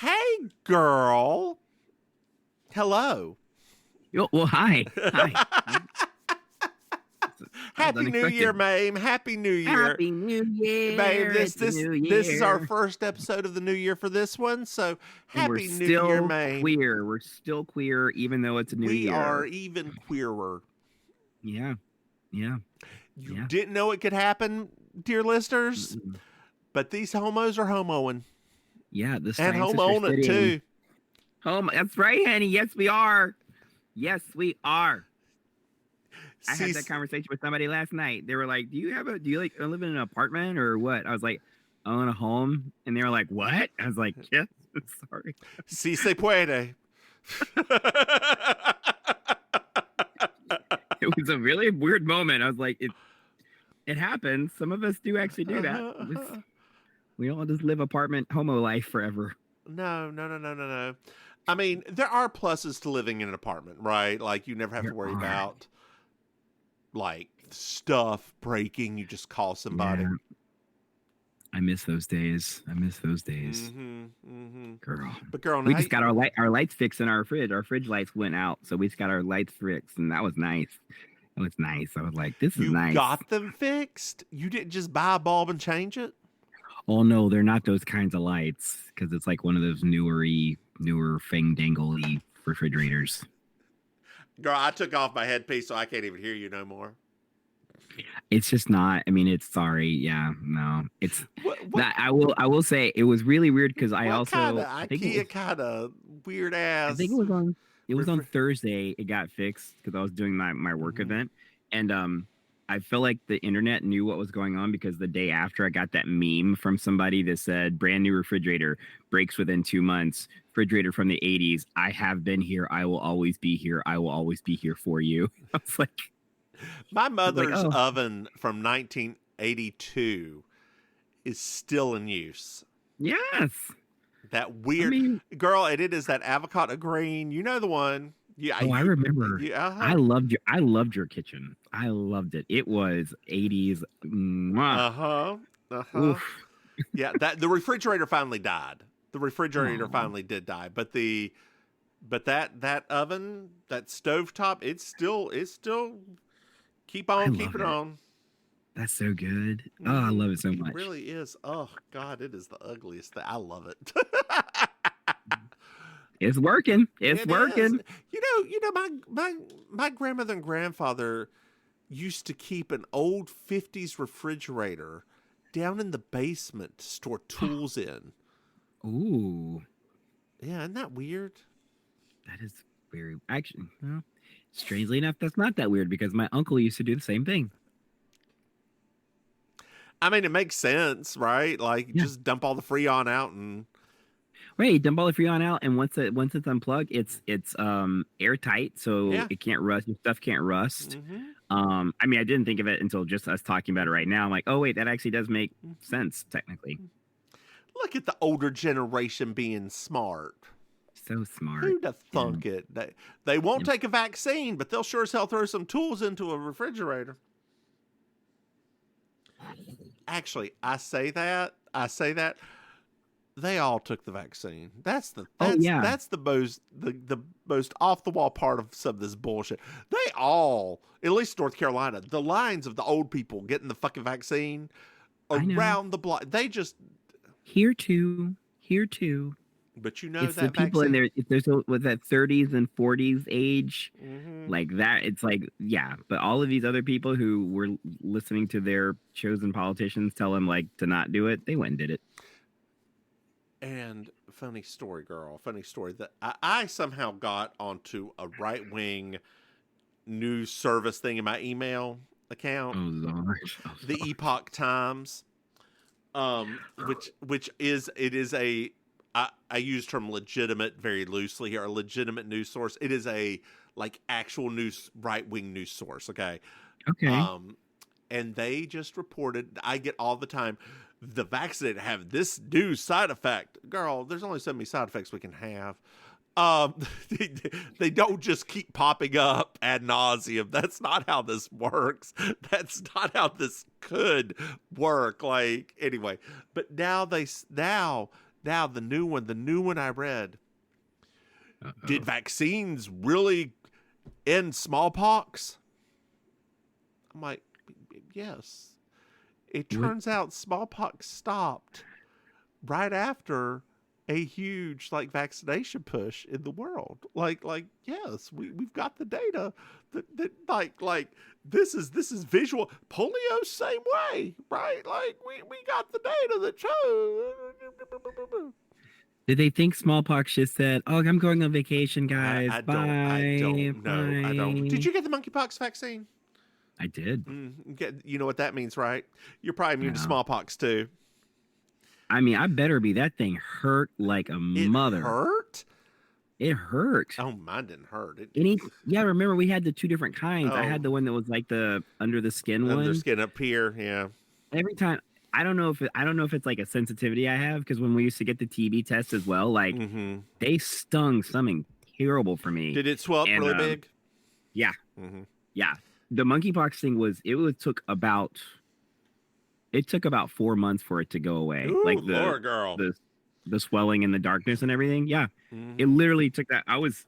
Hey, girl. Hello. Well, hi. Hi. Happy New Year, Maim. Happy New Year. Happy New Year. Babe, It's a new year. this is our first episode of the new year for this one. So happy New Year, Maim. Queer. We're still queer, even though it's a new year. We are even queerer. Yeah. You didn't know it could happen, dear listeners, but these homos are homoing. Yeah, the and homoing it too. That's right, honey. Yes, we are. Yes, we are. I had that conversation with somebody last night. They were like, do you like live in an apartment or what? I was like, I own a home. And they were like, what? I was like, yes, sorry. Si se puede. It was a really weird moment. I was like, it happens. Some of us do actually do that. We all just live apartment homo life forever. No. I mean, there are pluses to living in an apartment, right? Like, you never have to worry about like stuff breaking. You just call somebody. Yeah. I miss those days. Girl. But girl, we just got our lights fixed in our fridge. Our fridge lights went out, so we just got our lights fixed, and that was nice. It was nice. I was like, this is nice. You got them fixed? You didn't just buy a bulb and change it? Oh no, they're not those kinds of lights, because it's like one of those newer fang-dangly refrigerators. Girl, I took off my headpiece, so I can't even hear you no more. It's just not. I mean, it's sorry. Yeah, no. It's that I will say it was really weird because I think it kind of weird ass. I think it was on Thursday. It got fixed because I was doing my work event, and I feel like the internet knew what was going on because the day after I got that meme from somebody that said brand new refrigerator breaks within 2 months. Refrigerator from the 80s. I have been here. I will always be here. I will always be here for you. I was like, my mother's oven from 1982 is still in use. Yes. That weird girl, and it is that avocado green. You know the one. Yeah. I remember. I loved your kitchen. I loved it. It was 80s. Oof. Yeah, the refrigerator finally died. The refrigerator finally did die, but that oven, that stovetop, it's still keep on keeping on. That's so good. Oh, I love it so much. It really is. Oh God, it is the ugliest thing. I love it. It's working. It's working. Is. You know, my grandmother and grandfather used to keep an old 50s refrigerator down in the basement to store tools in. Ooh. Yeah, isn't that weird? That is very actually. Well, strangely enough, that's not that weird because my uncle used to do the same thing. I mean, it makes sense, right? Like, just dump all the Freon out and. Right, dump all the Freon out, and once it's unplugged, it's airtight, so it can't rust. Your stuff can't rust. I mean, I didn't think of it until just us talking about it right now. I'm like, oh wait, that actually does make sense technically. Look at the older generation being smart. So smart. Who'd have thunk it? They won't take a vaccine, but they'll sure as hell throw some tools into a refrigerator. Actually, I say that. They all took the vaccine. That's the most off the wall part of some of this bullshit. They all, at least North Carolina, the lines of the old people getting the fucking vaccine around the block. They just here too. But you know, it's that the people vaccine, in there. If there's with that 30s and 40s age, like that, it's like But all of these other people who were listening to their chosen politicians tell them like to not do it, they went and did it. And funny story that I somehow got onto a right-wing news service thing in my email account. Oh, Lord. The Epoch Times, which is I use term legitimate very loosely here, a legitimate news source. It is a like actual news, right-wing news source. Okay. And they just reported, I get all the time, the vaccinated have this new side effect. Girl, there's only so many side effects we can have. They don't just keep popping up ad nauseum. That's not how this works. That's not how this could work. Like, anyway, but now Now the new one I read. Did vaccines really end smallpox? I'm like, yes. It turns out smallpox stopped right after a huge vaccination push in the world. Yes, we've got the data that this is visual. Polio same way, right? We got the data that shows. Did they think smallpox just said, "Oh, I'm going on vacation, guys. I Bye." don't know. Bye. I don't. Did you get the monkeypox vaccine? I did. You know what that means, right? You're probably immune to smallpox too. I mean, I better be. That thing hurt like a mother. It hurt? It hurt. Oh, mine didn't hurt. Yeah, remember we had the two different kinds. I had the one that was like the under the skin one. Under the skin up here, yeah. Every time, I don't know if it's like a sensitivity I have, because when we used to get the TB test as well, they stung something terrible for me. Did it swell up really big? Yeah. Yeah. The monkeypox thing it took about 4 months for it to go away. Ooh, Lord, girl. The swelling and the darkness and everything. Yeah. It literally took that. I was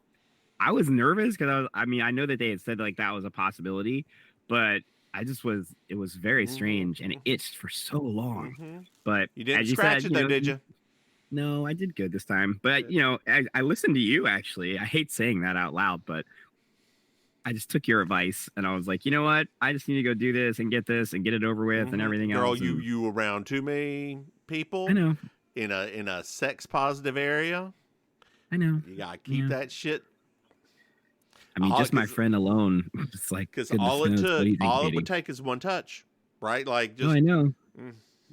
nervous because I know that they had said that was a possibility, but it was very strange, and it itched for so long. But you didn't scratch it though, did you? No, I did good this time. But I listened to you actually. I hate saying that out loud, but I just took your advice, and I was like, you know what? I just need to go do this and get it over with and everything else. Girl, you around too many people. I know. In a sex positive area. I know. You gotta keep that shit. I mean, just my friend alone. It's like, because all it would take is one touch, right? Just. Oh, I know.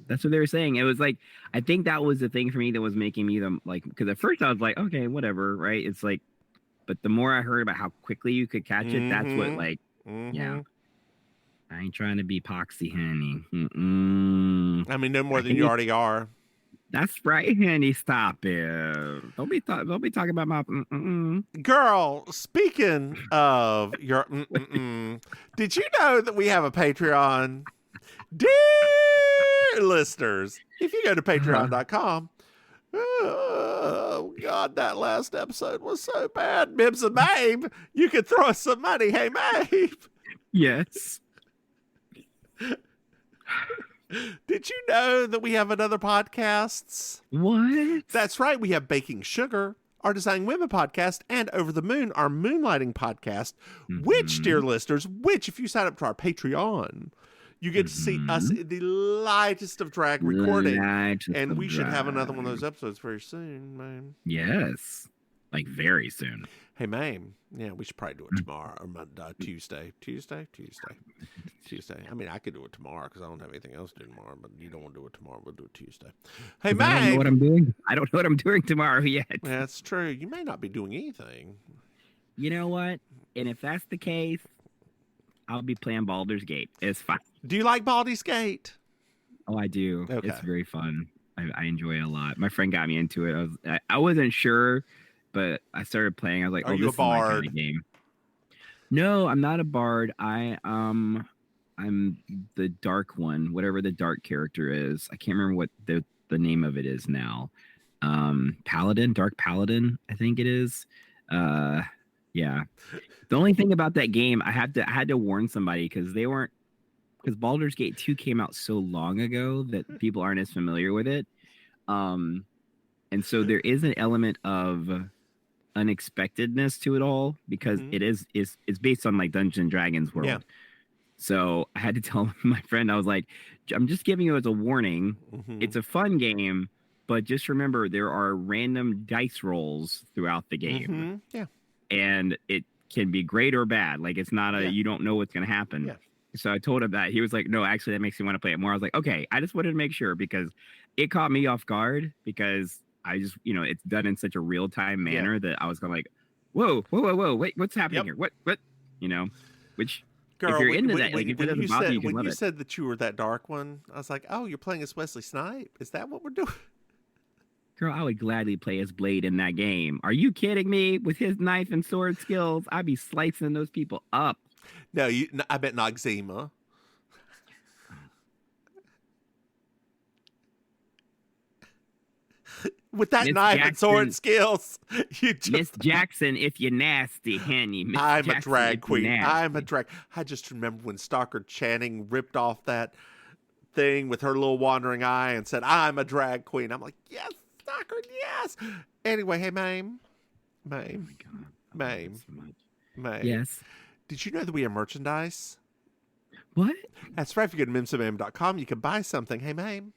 That's what they were saying. It was like, I think that was the thing for me that was making me because at first I was like, okay, whatever, right? It's like, but the more I heard about how quickly you could catch it, that's what yeah. I ain't trying to be poxy, honey. I mean, no more than you already are. That's right, honey. Stop it. Don't be talking about my girl. Speaking of your did you know that we have a Patreon? Dear listeners, if you go to patreon.com, oh God, that last episode was so bad. Mims and Maim, you could throw us some money. Hey, Maim. Yes. Did you know that we have another podcast? What? That's right. We have Baking Sugar, our Designing Women podcast, and Over the Moon, our Moonlighting podcast, which, dear listeners, if you sign up to our Patreon, you get to see us in the lightest of drag recording. And we should have another one of those episodes very soon, man. Yes. Like very soon. Hey, Maim. Yeah, we should probably do it tomorrow or Tuesday. Tuesday. I mean, I could do it tomorrow because I don't have anything else to do tomorrow, but you don't want to do it tomorrow. We'll do it Tuesday. Hey, Maim. I don't know what I'm doing. I don't know what I'm doing tomorrow yet. That's true. You may not be doing anything. You know what? And if that's the case, I'll be playing Baldur's Gate. It's fine. Do you like Baldur's Gate? Oh, I do. Okay. It's very fun. I enjoy it a lot. My friend got me into it. I wasn't sure, but I started playing. I was like, Are you this a bard? is my kind of game. No, I'm not a bard. I'm the dark one, whatever the dark character is. I can't remember what the name of it is now. Paladin, Dark Paladin, I think it is. Yeah. The only thing about that game, I had to warn somebody because Baldur's Gate 2 came out so long ago that people aren't as familiar with it. And so there is an element of unexpectedness to it all because it's based on like Dungeons and Dragons world. Yeah. So I had to tell my friend, I was like, I'm just giving you as a warning. It's a fun game, but just remember there are random dice rolls throughout the game. Yeah. And it can be great or bad. Like it's not you don't know what's going to happen. Yeah. So I told him that. He was like, no, actually that makes me want to play it more. I was like, okay, I just wanted to make sure because it caught me off guard because I just, it's done in such a real time manner that I was going like, whoa, wait, what's happening here? What, which girl, if you're into that, when like if it doesn't bother you, when you said that you were that dark one, I was like, oh, you're playing as Wesley Snipes? Is that what we're doing? Girl, I would gladly play as Blade in that game. Are you kidding me? With his knife and sword skills, I'd be slicing those people up. No, I bet Noxzema. with that Miss knife and sword Jackson, skills. Miss Jackson, if you're nasty, honey. Miss I'm Jackson, a drag if you're queen. I'm a nasty. drag. I just remember when Stockard Channing ripped off that thing with her little wandering eye and said, "I'm a drag queen." I'm like, yes, Stockard, yes. Anyway, hey, Maim. Oh my God. Maim. So much. Maim. Yes. Did you know that we have merchandise? What? That's right. If you go to mimsandmaim.com, you can buy something. Hey, Maim.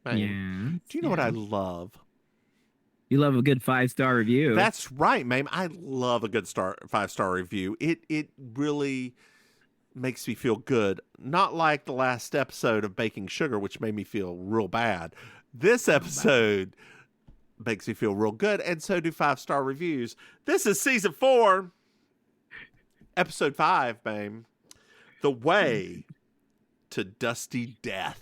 Yeah. Do you know what I love? You love a good 5-star review. That's right, Maim. I love a good 5-star review. It really makes me feel good. Not like the last episode of Baking Sugar, which made me feel real bad. This episode makes me feel real good, and so do 5-star reviews. This is season 4, episode 5, Maim. The Way to Dusty Death.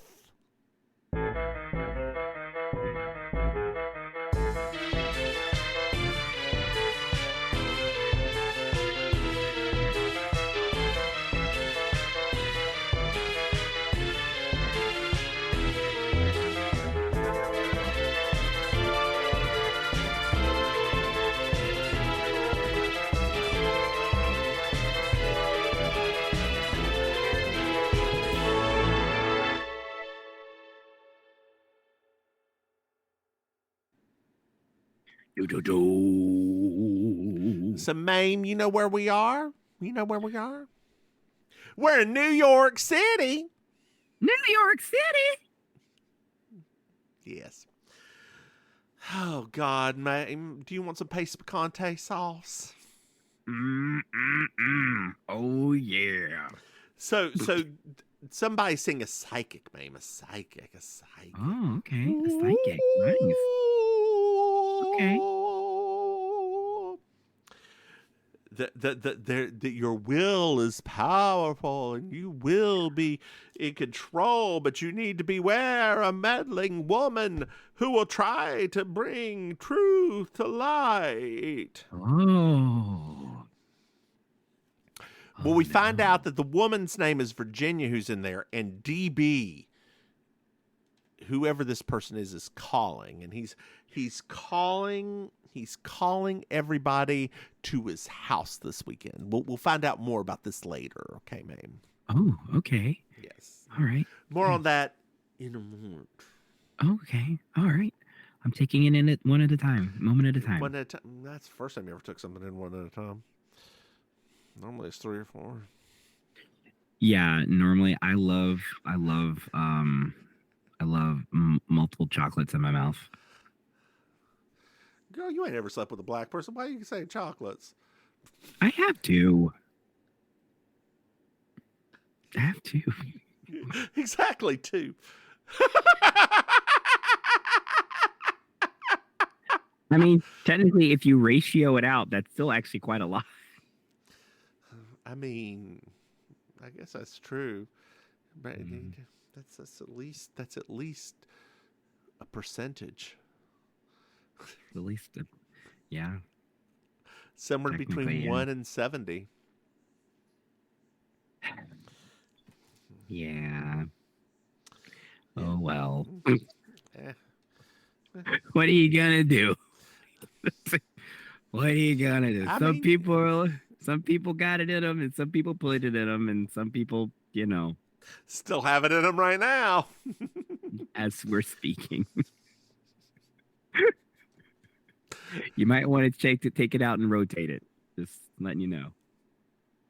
So, Maim, you know where we are? You know where we are? We're in New York City. New York City? Yes. Oh, God, Maim. Do you want some paste picante sauce? Oh, yeah. So somebody sing a psychic, Maim. A psychic. Oh, okay. A psychic. Nice. Okay. That your will is powerful and you will be in control, but you need to beware a meddling woman who will try to bring truth to light. Oh. Well, we find out that the woman's name is Virginia, who's in there, and DB, whoever this person is calling, and he's calling everybody to his house this weekend. We'll find out more about this later. Okay, Maim. Oh, okay. Yes. All right. More on that in a moment. Okay. All right. I'm taking it in one at a time, moment at a time. One at a time. That's the first time you ever took something in one at a time. Normally it's 3 or 4. Yeah. Normally I love multiple chocolates in my mouth. Girl, you ain't ever slept with a black person. Why are you saying chocolates? I have to. Exactly, too. I mean, technically, if you ratio it out, that's still actually quite a lot. I mean, I guess that's true. But that's at least a percentage. At least, yeah. Somewhere between 1 and 70. Yeah. Oh well. Eh. What are you gonna do? What are you gonna do? Some people got it in them, and some people put it in them, and some people, still have it in them right now. As we're speaking. You might want to take it out and rotate it. Just letting you know.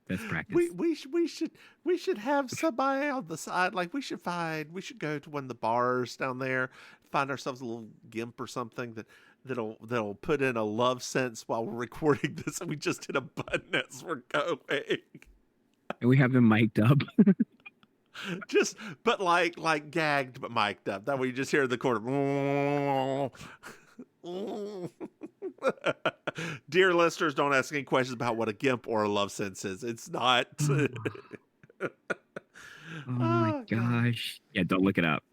Best practice. We should have somebody on the side. Like we should go to one of the bars down there, find ourselves a little gimp or something that'll put in a love sense while we're recording this, and we just hit a button as we're going. And we have them mic'd up. But like gagged but mic'd up. That way you just hear the corner. Dear listeners, don't ask any questions about what a gimp or a love sense is. It's not. Oh my gosh. Yeah, don't look it up.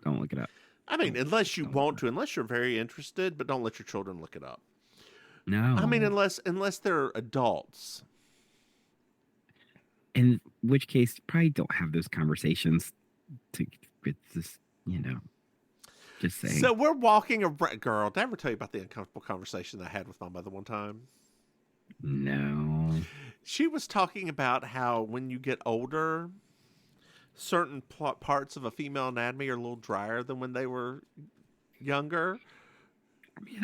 I mean, unless you want to, unless you're very interested, but don't let your children look it up. No. I mean, unless they're adults. In which case, probably don't have those conversations with this, Just saying. So we're walking around. Girl, did I ever tell you about the uncomfortable conversation that I had with my mother one time? No. She was talking about how when you get older, certain parts of a female anatomy are a little drier than when they were younger.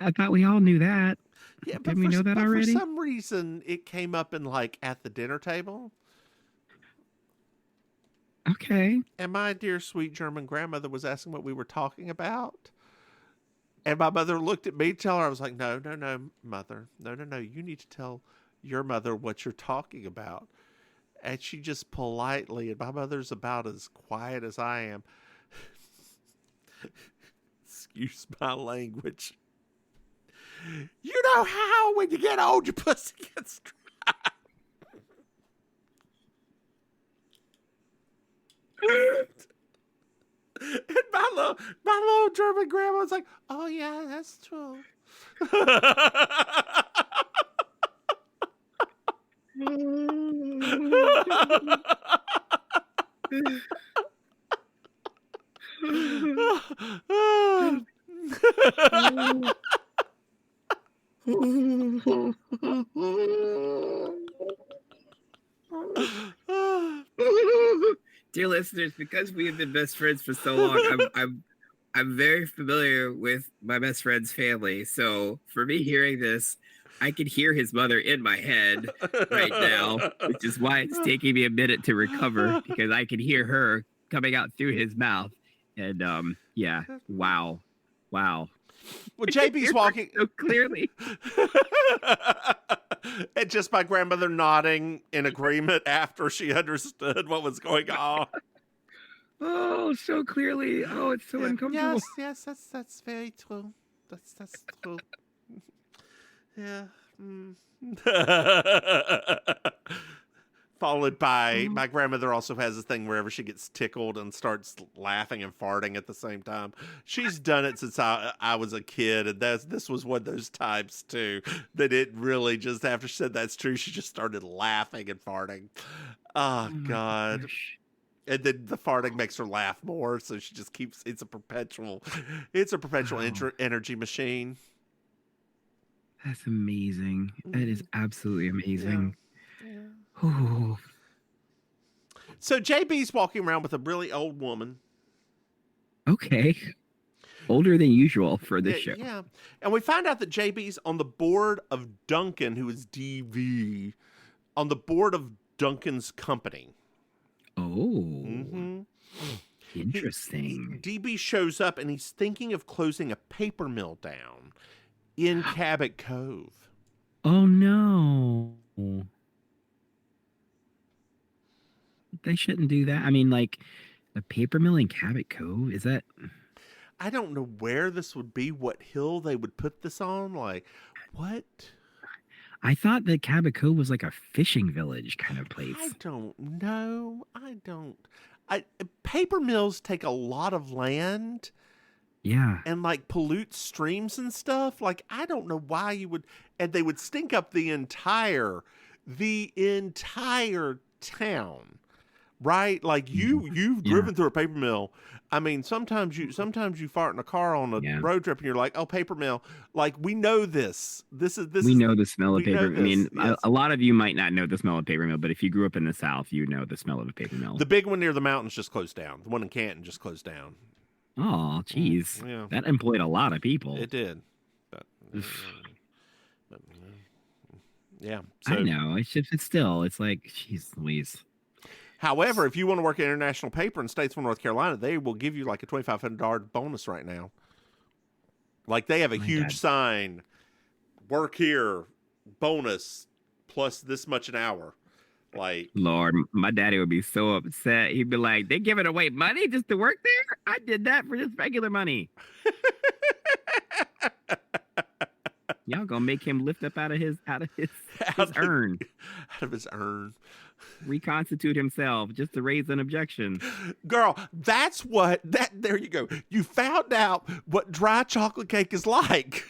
I thought we all knew that. Yeah, Didn't we know that already? For some reason, it came up in like at the dinner table. Okay. And my dear sweet German grandmother was asking what we were talking about. And my mother looked at me, tell her, I was like, no, mother. No. You need to tell your mother what you're talking about. And she just politely, and my mother's about as quiet as I am. Excuse my language. You know how when you get old, your pussy gets dry. And my little German grandma was like, oh yeah, that's true. Dear listeners, because we have been best friends for so long, I'm very familiar with my best friend's family. So for me hearing this, I can hear his mother in my head right now, which is why it's taking me a minute to recover, because I can hear her coming out through his mouth. And yeah, wow. Well, JB's walking so clearly. And just my grandmother nodding in agreement after she understood what was going on. Oh, so clearly. Oh, it's so uncomfortable. Yes, that's very true. That's true. Yeah. Followed by my grandmother also has a thing wherever she gets tickled and starts laughing and farting at the same time. She's done it since I was a kid, and this was one of those times too that it really just after she said that's true, she just started laughing and farting. Oh God. Gosh. And then the farting makes her laugh more, so she just keeps. It's a perpetual energy machine. That's amazing. That is absolutely amazing. Yeah. So JB's walking around with a really old woman. Okay. Older than usual for this show. Yeah. And we find out that JB's on the board of Duncan, who is DV, on the board of Duncan's company. Oh. Interesting. DB shows up and he's thinking of closing a paper mill down in Cabot Cove. Oh, no. They shouldn't do that. I mean, like, a paper mill in Cabot Cove? Is that... I don't know where this would be, what hill they would put this on. Like, what? I thought that Cabot Cove was like a fishing village kind of place. I don't know. Paper mills take a lot of land. Yeah. And like pollute streams and stuff. Like, I don't know why you would, and they would stink up the entire town. Right? Like you've driven through a paper mill. I mean, sometimes you fart in a car on a road trip and you're like, oh, paper mill. Like, we know this. We know the smell of paper. I mean, yes. A lot of you might not know the smell of paper mill, but if you grew up in the South, you know the smell of a paper mill. The big one near the mountains just closed down. The one in Canton just closed down. Oh, geez. Yeah. That employed a lot of people. It did. Yeah. So, I know. It's like, geez Louise. However, if you want to work at International Paper in Statesville, North Carolina, they will give you like a $2,500 bonus right now. Like, they have a huge sign, work here, bonus, plus this much an hour. Like, Lord, my daddy would be so upset. He'd be like, they giving away money just to work there? I did that for just regular money. Y'all gonna make him lift up out of his urn. Out of his urn. Reconstitute himself just to raise an objection. Girl, there you go. You found out what dry chocolate cake is like.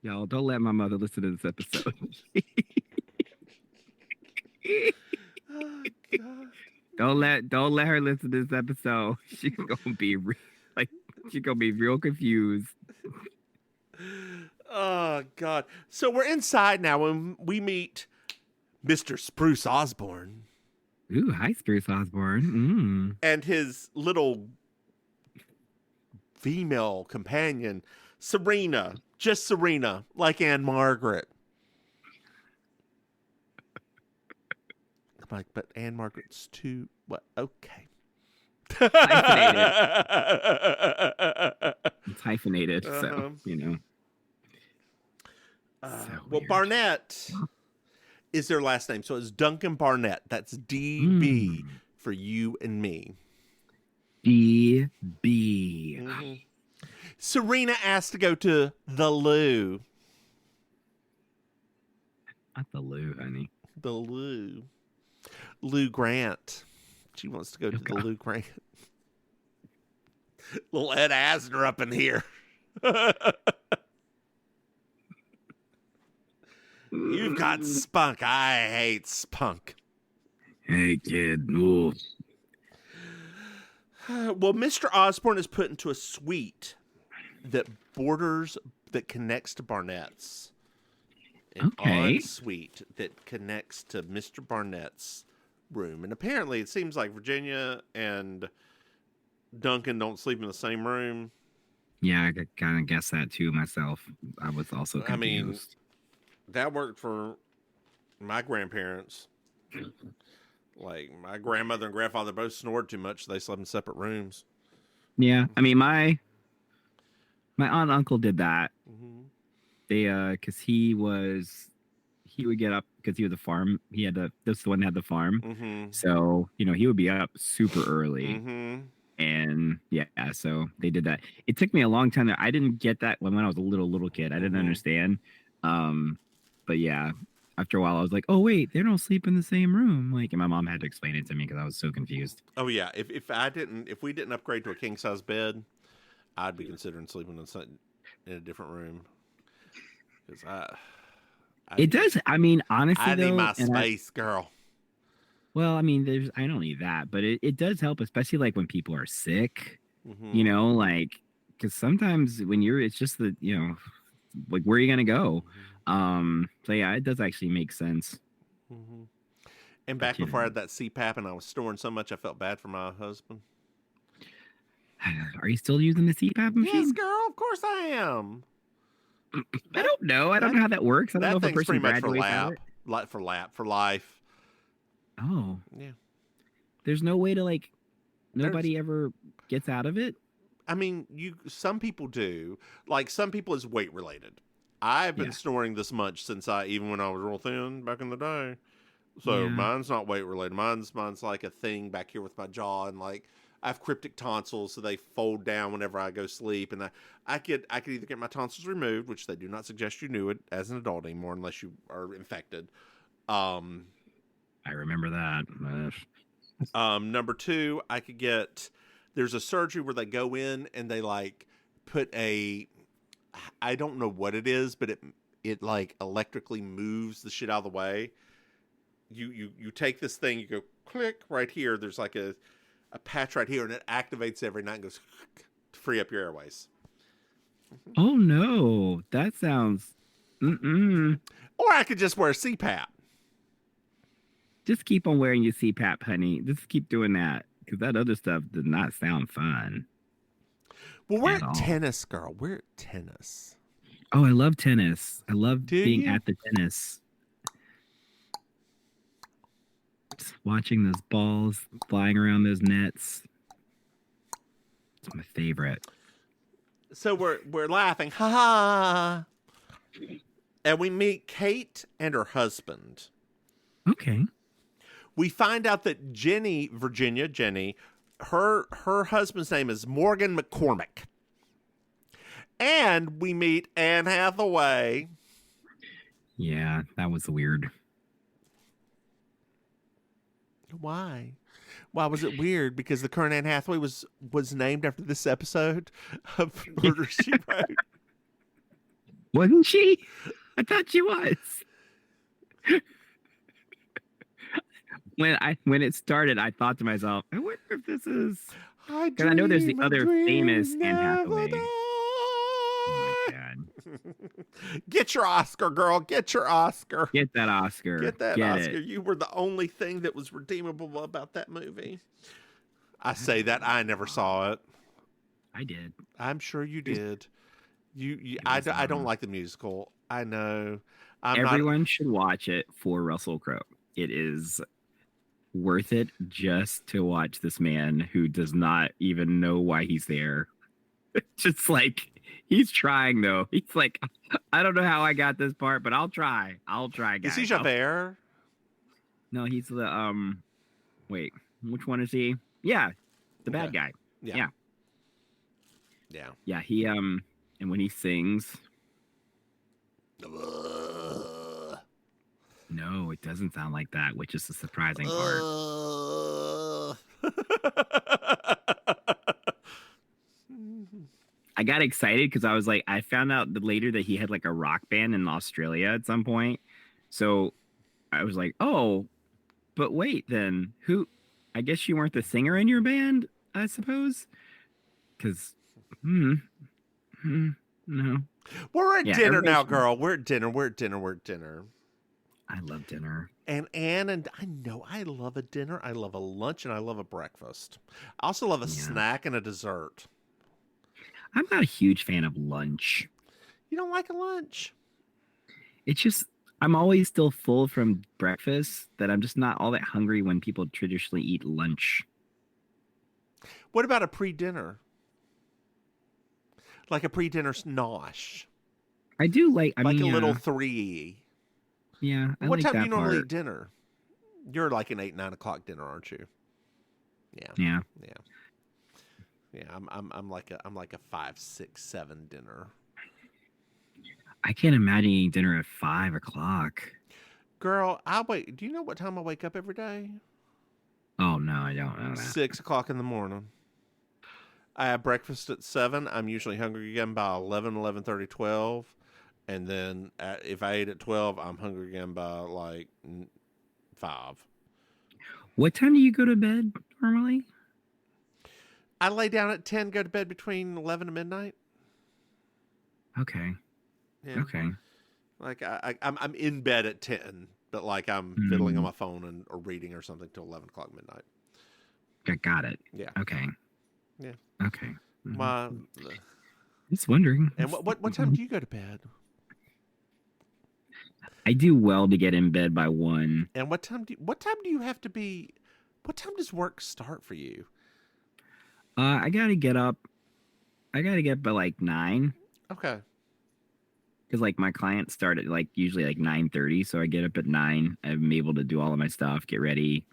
Y'all, don't let my mother listen to this episode. Don't let her listen to this episode. She's gonna be she's gonna be real confused. Oh God! So we're inside now, and we meet Mr. Spruce Osborne. Ooh, hi, Spruce Osborne. And his little female companion, Serena, just Serena, like Anne Margaret. I'm like, but Anne Margaret's too. What? Okay. Hyphenated. It's hyphenated, so you know. Well, Barnett is their last name, so it's Duncan Barnett. That's DB for you and me. DB. Serena asked to go to the loo. Not the loo, honey. The loo. Lou Grant. She wants to go to the Lou Grant. Little Ed Asner up in here. You've got spunk. I hate spunk. Hey, kid. Ooh. Well, Mr. Osborne is put into a suite that connects to Barnett's. An ensuite that connects to Mr. Barnett's room. And apparently it seems like Virginia and Duncan don't sleep in the same room. Yeah, I could kind of guess that too myself. I was also confused. I mean, that worked for my grandparents. Like, my grandmother and grandfather both snored too much, so they slept in separate rooms. Yeah, I mean, my aunt and uncle did that. Mm-hmm. They, because he would get up because he was a farm. This is the one that had the farm. Mm-hmm. So, you know, he would be up super early. Mm-hmm. And yeah, so they did that. It took me a long time. I didn't get that when I was a little kid. I didn't understand. But yeah, after a while, I was like, oh, wait, they don't sleep in the same room. Like, and my mom had to explain it to me because I was so confused. Oh, yeah. If we didn't upgrade to a king size bed, I'd be considering sleeping in a different room. Because it does. I mean, honestly, I need my space, girl. Well, I mean, I don't need that, but it does help, especially like when people are sick, you know, like, because sometimes when it's just you know, like, where are you going to go? So yeah, it does actually make sense. Mm-hmm. And back before I had that CPAP and I was snoring so much, I felt bad for my husband. Are you still using the CPAP machine? Yes, girl, of course I am. I don't know. I don't know how that works. I don't know if a person graduates out of it. For life. Oh. Yeah. There's no way to, like, nobody ever gets out of it? I mean, some people do. Like, some people is weight related. I've been snoring this much even when I was real thin back in the day. So mine's not weight related. Mine's like a thing back here with my jaw, and like I have cryptic tonsils, so they fold down whenever I go sleep. And I could either get my tonsils removed, which they do not suggest you do it as an adult anymore unless you are infected. I remember that. Number 2, I could get. There's a surgery where they go in and they like put I don't know what it is, but it like electrically moves the shit out of the way. You take this thing, you go click right here. There's like a patch right here, and it activates every night and goes to free up your airways. Oh no, that sounds. Or I could just wear a CPAP. Just keep on wearing your CPAP, honey. Just keep doing that, because that other stuff does not sound fun. Well, we're at tennis, girl. We're at tennis. Oh, I love tennis. I love being at the tennis. Just watching those balls flying around those nets. It's my favorite. So we're laughing, ha ha, and we meet Kate and her husband. Okay. We find out that Jenny, her husband's name is Morgan McCormick. And we meet Anne Hathaway. Yeah, that was weird. Why? Why was it weird? Because the current Anne Hathaway was named after this episode of Murder, She Wrote. Wasn't she? I thought she was. when it started, I thought to myself, I wonder if this is I because I know there's the dream of other famous dreams Anne never Hathaway. die. Oh my god! Get your Oscar, girl. Get your Oscar. Get that Oscar. Get that Get Oscar. it. You were the only thing that was redeemable about that movie. I say that I never saw it. I did. I'm sure you did. I Was, don't like the musical. I know. Everyone should watch it for Russell Crowe. It is worth it just to watch this man who does not even know why he's there. Just like he's trying though. He's like, I don't know how I got this part, but I'll try. I'll try, guys. Is he Javert? No, he's the wait, which one is he? Yeah, the bad guy. Yeah. Yeah, he and when he sings. No, it doesn't sound like that, which is the surprising part. I got excited because I was like, I found out later that he had like a rock band in Australia at some point. So I was like, oh, but wait, then who? I guess you weren't the singer in your band, I suppose. Because, no. We're at dinner now, girl. We're at dinner. I love dinner. And Anne, and I know I love a dinner. I love a lunch and I love a breakfast. I also love a snack and a dessert. I'm not a huge fan of lunch. You don't like a lunch? It's just, I'm always still full from breakfast that I'm just not all that hungry when people traditionally eat lunch. What about a pre-dinner? Like a pre-dinner nosh? I do like, I mean, a little 3. Yeah. What like time do you normally part. eat dinner? You're like an 8, 9 o'clock dinner, aren't you? Yeah. I'm like a 5, 6, 7 dinner. I can't imagine eating dinner at 5 o'clock. Girl, I wait. Do you know what time I wake up every day? Oh no, I don't know that. 6 o'clock in the morning. I have breakfast at 7. I'm usually hungry again by 11, 11:30, 12. And then if I ate at 12, I'm hungry again by like 5. What time do you go to bed normally? I lay down at 10, go to bed between 11 and midnight. Okay. Yeah. Okay. Like I'm in bed at 10, but like I'm fiddling on my phone or reading or something till 11 o'clock midnight. I got it. Yeah. Okay. Yeah. Okay. Just wondering. And what time do you go to bed? I do well to get in bed by 1. And what time do you have to be? What time does work start for you? I gotta get up. I gotta get by like 9. Okay. Because like my clients start at like usually like 9:30, so I get up at 9. I'm able to do all of my stuff, get ready.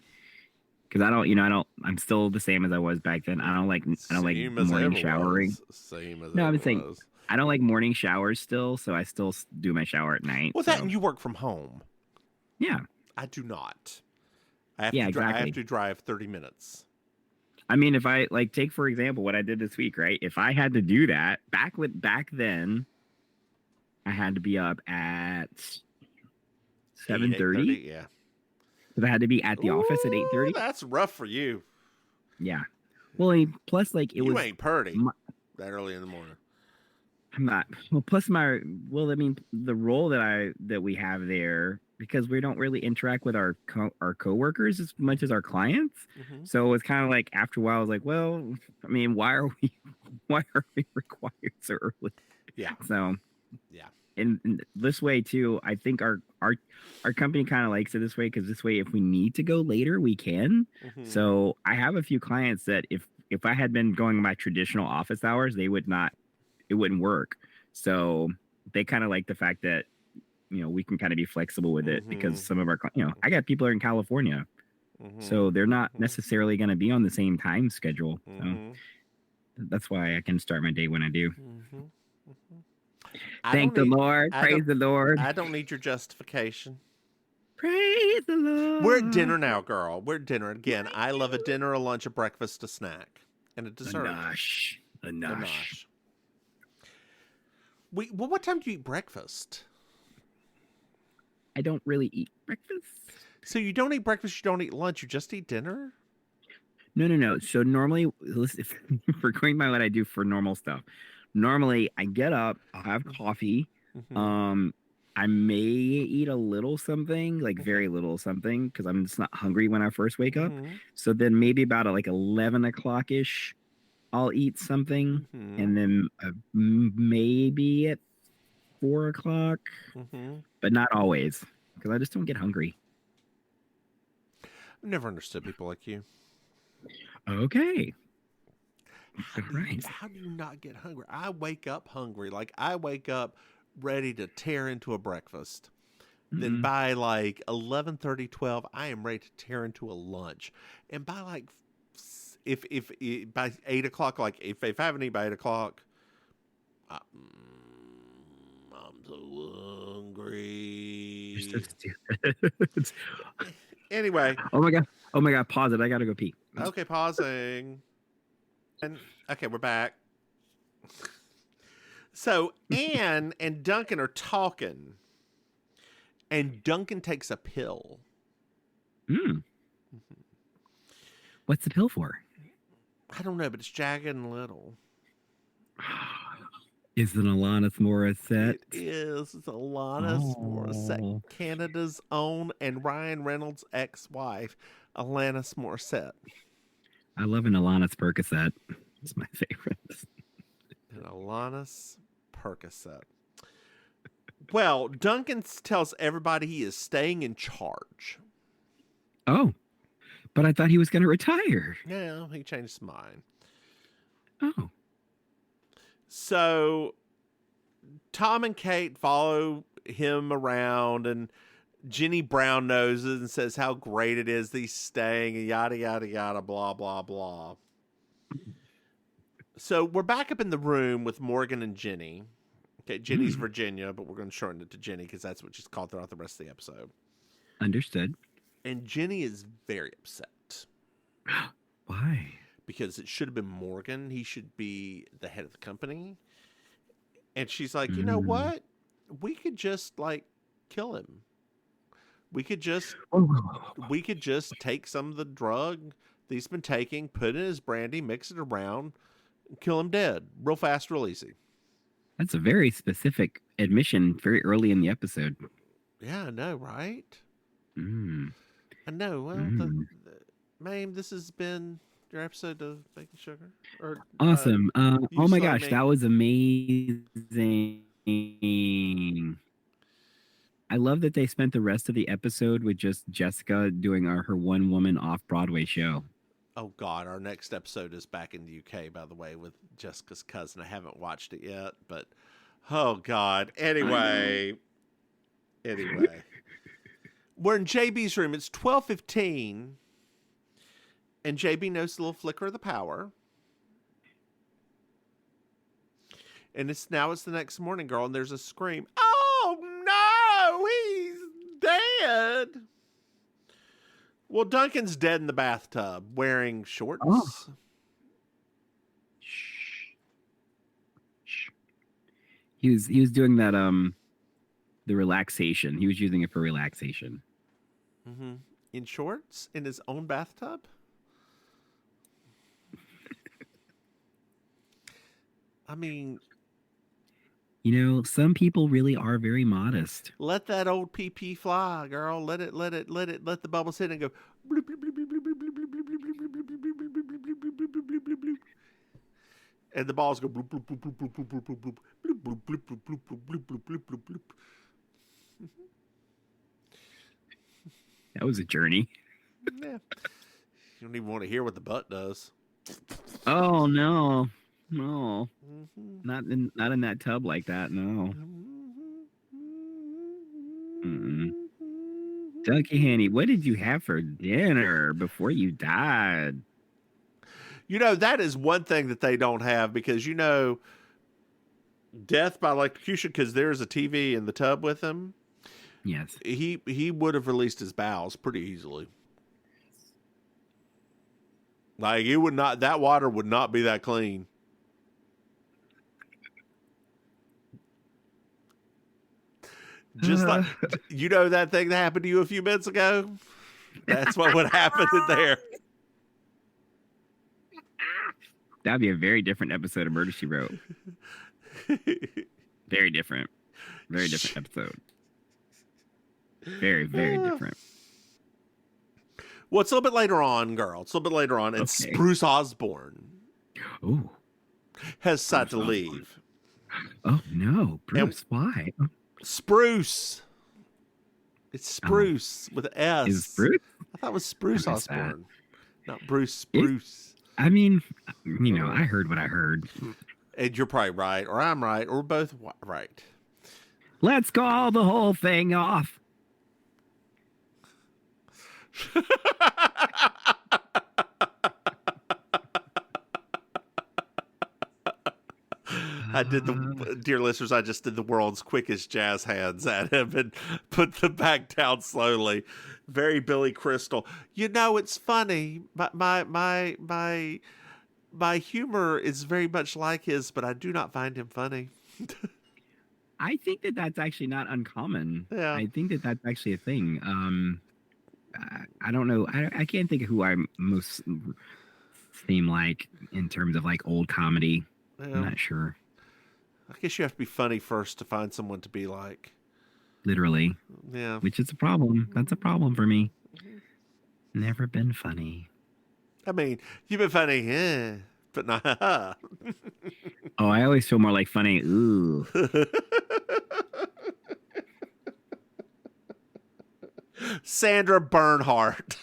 Because I'm still the same as I was back then. I don't like morning showering. Same as no, I'm saying I don't like morning showers still, so I still do my shower at night. Well, and you work from home. Yeah. I do not. I have exactly. I have to drive 30 minutes. I mean, if I take for example what I did this week, right? If I had to do that back then, I had to be up at 7:30. Yeah. Because I had to be at the office at 8:30. That's rough for you. Yeah. Well, plus like you ain't purdy that early in the morning. I'm not. Well, plus the role that we have there, because we don't really interact with our coworkers as much as our clients. Mm-hmm. So it's kind of like after a while, I was like, well, I mean, why are we required so early? Yeah. So yeah. And this way too, I think our company kind of likes it this way, because this way, if we need to go later, we can. Mm-hmm. So I have a few clients that if I had been going by traditional office hours, it wouldn't work. So they kind of like the fact that, we can kind of be flexible with it, because some of our, I got people in California, so they're not necessarily going to be on the same time schedule. So that's why I can start my day when I do. Thank the Lord. Praise the Lord. I don't need your justification. Praise the Lord. We're at dinner now, girl. We're at dinner. Again, I love a dinner, a lunch, a breakfast, a snack, and a dessert. A nosh. What time do you eat breakfast? I don't really eat breakfast. So you don't eat breakfast, you don't eat lunch, you just eat dinner? No. So normally, if we're going by what I do for normal stuff, normally I get up, I'll have coffee. Mm-hmm. Um, I may eat a little something, like very little something, because I'm just not hungry when I first wake up. Mm-hmm. So then maybe about like 11 o'clock ish, I'll eat something, Mm-hmm. and then maybe at 4 o'clock, Mm-hmm. but not always, because I just don't get hungry. I've never understood people like you. Okay. How All do you right. how do you not get hungry? I wake up hungry. Like I wake up ready to tear into a breakfast. Then Mm-mm. by like 11:30, 12, I am ready to tear into a lunch. And by like if by 8 o'clock, like if I haven't eaten by 8 o'clock, I, I'm so You're hungry. so stupid. Anyway, Oh my god. Oh my god. Pause it. I gotta go pee. okay, pausing. And okay, we're back. So Anne and Duncan are talking, and Duncan takes a pill. Mm. What's the pill for? I don't know, but it's jagged and little. Is it Alanis Morissette? It is. It's Alanis Morissette, Oh, Canada's own, and Ryan Reynolds' ex-wife, Alanis Morissette. I love an Alanis Percocet. It's my favorite. And Alanis Percocet. Well, Duncan tells everybody he is staying in charge. Oh, but I thought he was going to retire. Yeah, he changed his mind. Oh. So Tom and Kate follow him around, and Jenny brown noses and says how great it is that he's staying, and yada, yada, yada, blah, blah, blah. So we're back up in the room with Morgan and Jenny. Okay, Jenny's Virginia, but we're going to shorten it to Jenny because that's what she's called throughout the rest of the episode. Understood. And Jenny is very upset. Why? Because it should have been Morgan. He should be the head of the company. And she's like, you know what? We could just like kill him. We could just take some of the drug that he's been taking, put it in his brandy, mix it around, and kill him dead. Real fast, real easy. That's a very specific admission very early in the episode. Yeah, I know, right? Mm. I know. Well, Maim, this has been your episode of Baking Sugar. Or Awesome. Oh my gosh, me. that was amazing. I love that they spent the rest of the episode with just Jessica doing her one woman off Broadway show. Oh God, our next episode is back in the UK, by the way, with Jessica's cousin. I haven't watched it yet, but oh God. Anyway. We're in JB's room. It's 12:15. And JB knows the little flicker of the power. And it's the next morning, girl, and there's a scream. Oh no, he's dead. Well, Duncan's dead in the bathtub, wearing shorts. Oh. Shh. He was doing that the relaxation. He was using it for relaxation. Mm-hmm. In shorts in his own bathtub. I mean, some people really are very modest. Let that old PP fly, girl. Let the bubbles hit and go. And the balls go bloop bloop bloop bloop bloop bloop bloop bloop bloop bloop bloop bloop bloop bloop bloop bloop bloop bloop. That was a journey. Yeah. You don't even want to hear what the butt does. Oh no. No. Not in that tub like that, no. Ducky Hanny, what did you have for dinner before you died? That is one thing that they don't have because, death by electrocution, because there's a TV in the tub with him. Yes. He would have released his bowels pretty easily. Like, that water would not be that clean. Just like, that thing that happened to you a few minutes ago? That's what would happen in there. That'd be a very different episode of Murder, She Wrote. Very different. Very different episode. Very, very different. Well, it's a little bit later on, girl. It's a little bit later on. And Okay. Spruce Osborne has decided to leave. Oh, no. Bruce, why? Spruce. It's Spruce with an S. Is Spruce? I thought it was Spruce Osborne. Not Bruce Spruce. I mean, I heard what I heard. And you're probably right, or I'm right, or we're both right. Let's call the whole thing off. Dear listeners, I just did the world's quickest jazz hands at him and put them back down slowly. Very Billy Crystal. It's funny. My humor is very much like his, but I do not find him funny. I think that that's actually not uncommon. Yeah. I think that that's actually a thing. I don't know. I can't think of who I most seem like in terms of like old comedy. Yeah. I'm not sure. I guess you have to be funny first to find someone to be like. Literally. Yeah. Which is a problem. That's a problem for me. Never been funny. I mean, you've been funny, but not. Oh, I always feel more like funny. Ooh. Sandra Bernhardt.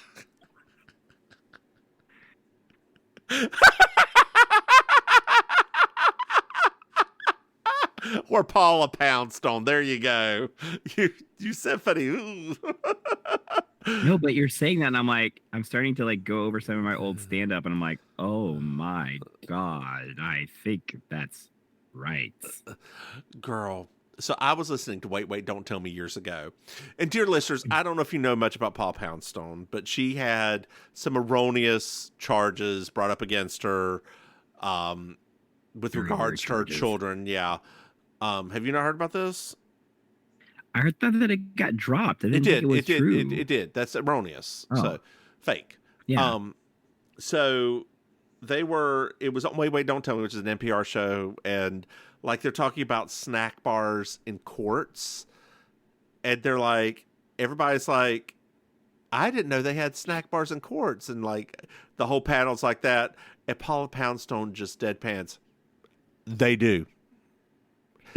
Or Paula Poundstone. There you go. You said funny. Ooh. No, but you're saying that, and I'm starting to like go over some of my old stand-up, and I'm like, oh my God, I think that's right. Girl. So I was listening to Wait, Don't Tell Me years ago. And dear listeners, I don't know if you know much about Paula Poundstone, but she had some erroneous charges brought up against her with regards to her children. Yeah. Have you not heard about this? I heard that it got dropped. It did. That's erroneous. Oh. So fake. Yeah. So it was on Wait, Don't Tell Me, which is an NPR show. And like, they're talking about snack bars in courts. And they're like, everybody's like, I didn't know they had snack bars in courts. And like, the whole panel's like that. And Paula Poundstone just deadpans. They do.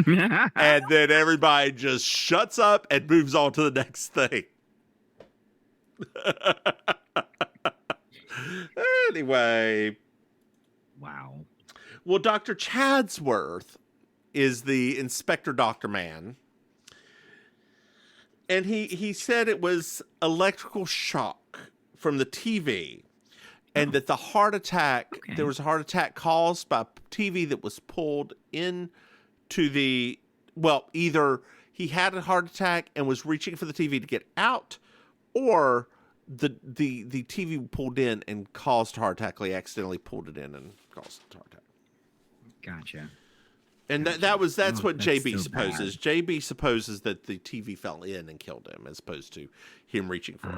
And then everybody just shuts up and moves on to the next thing. Anyway. Wow. Well, Dr. Chadsworth is the inspector doctor man. And he said it was electrical shock from the TV. And that the heart attack, there was a heart attack caused by TV that was pulled in to either he had a heart attack and was reaching for the TV to get out, or the TV pulled in and caused a heart attack. He accidentally pulled it in and caused a heart attack. Gotcha. And that's what JB supposes. Bad. JB supposes that the TV fell in and killed him, as opposed to him reaching for it.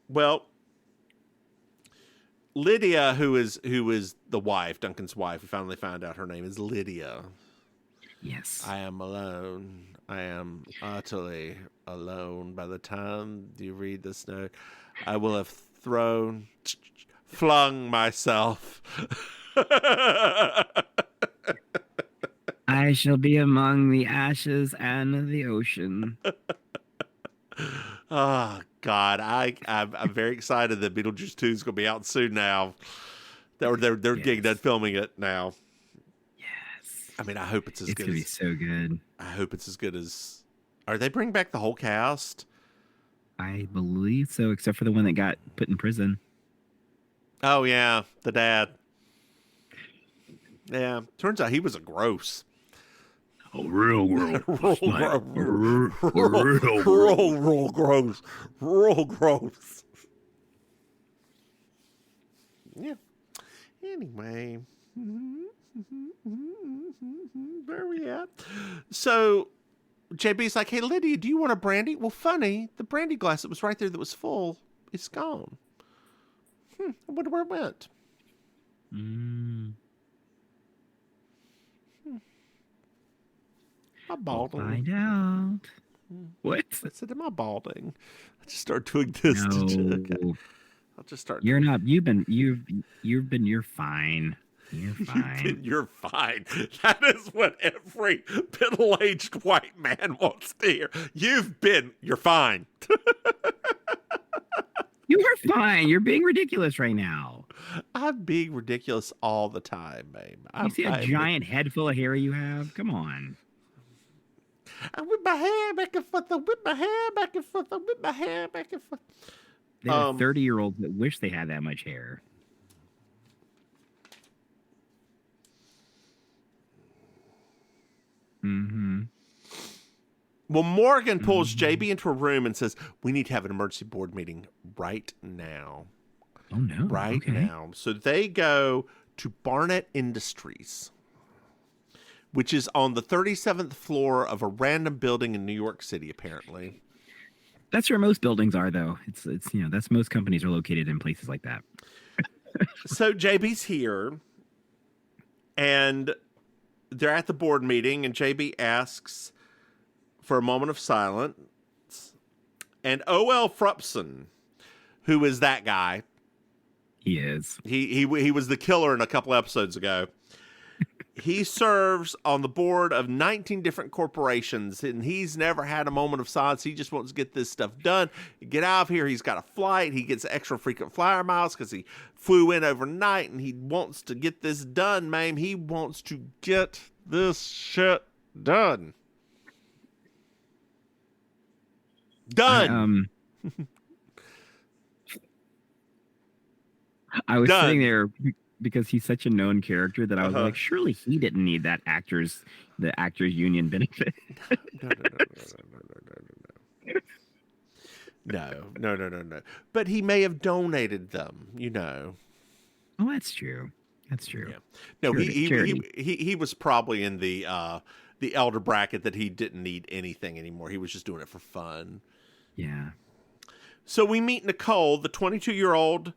Well, Lydia, who is the wife, Duncan's wife, we finally found out her name is Lydia. Yes. I am alone. I am utterly alone. By the time you read this note, I will have flung myself. I shall be among the ashes and the ocean. Oh, God, I'm very excited that Beetlejuice 2 is going to be out soon now. They're getting done filming it now. Yes. I mean, I hope it's as good. It's going to be so good. I hope it's as good as... Are they bringing back the whole cast? I believe so, except for the one that got put in prison. Oh, yeah, the dad. Yeah, turns out he was a gross. Oh, real gross. Real gross. Yeah. Anyway. Where are we at? So, JB's like, hey, Lydia, do you want a brandy? Well, funny, the brandy glass that was right there that was full is gone. I wonder where it went. Am I balding? We'll find out. What? I said, am I balding? I just start doing this. No. Okay. I'll just start. You're not. You're fine. You're fine. You're fine. That is what every middle-aged white man wants to hear. You're fine. You are fine. You're being ridiculous right now. I'm being ridiculous all the time, babe. You see a giant head full of hair you have? Come on. I whip my hair back and forth. I whip my hair back and forth. I whip my hair back and forth. There are 30-year-olds that wish they had that much hair. Well, Morgan pulls JB into a room and says, we need to have an emergency board meeting right now. Oh, no. Right now. So they go to Barnett Industries, which is on the 37th floor of a random building in New York City, apparently. That's where most buildings are, though. It's that's most companies are located in places like that. So JB's here, and they're at the board meeting, and JB asks for a moment of silence. And O.L. Frupson, who is that guy? He is. He was the killer in a couple episodes ago. He serves on the board of 19 different corporations, and he's never had a moment of silence. He just wants to get this stuff done. Get out of here. He's got a flight. He gets extra frequent flyer miles because he flew in overnight, and he wants to get this done, Maim. He wants to get this shit done. Done. I was sitting there because he's such a known character that I was like, surely he didn't need the actors union benefit. No. But he may have donated them, Oh, that's true. That's true. Yeah. No, he was probably in the elder bracket that he didn't need anything anymore. He was just doing it for fun. Yeah. So we meet Nicole, the 22-year-old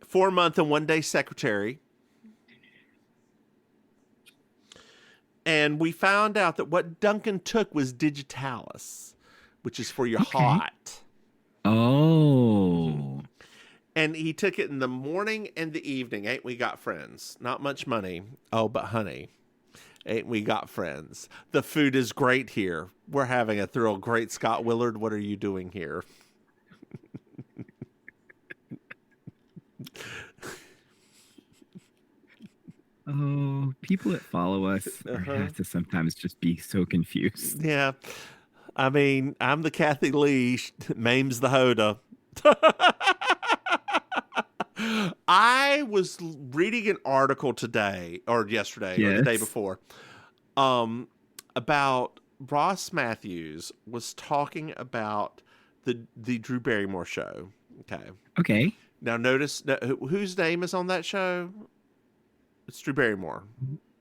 4-month and 1-day secretary. And we found out that what Duncan took was digitalis, which is for your heart. Oh. And he took it in the morning and the evening. Ain't we got friends? Not much money. Oh, but honey, ain't we got friends? The food is great here. We're having a thrill. Great Scott Willard, what are you doing here? Oh, people that follow us have to sometimes just be so confused. Yeah. I mean, I'm the Kathy Lee. Maim's the Hoda. I was reading an article today or yesterday or the day before about Ross Matthews was talking about the Drew Barrymore show. Okay. Now notice whose name is on that show? It's Drew Barrymore.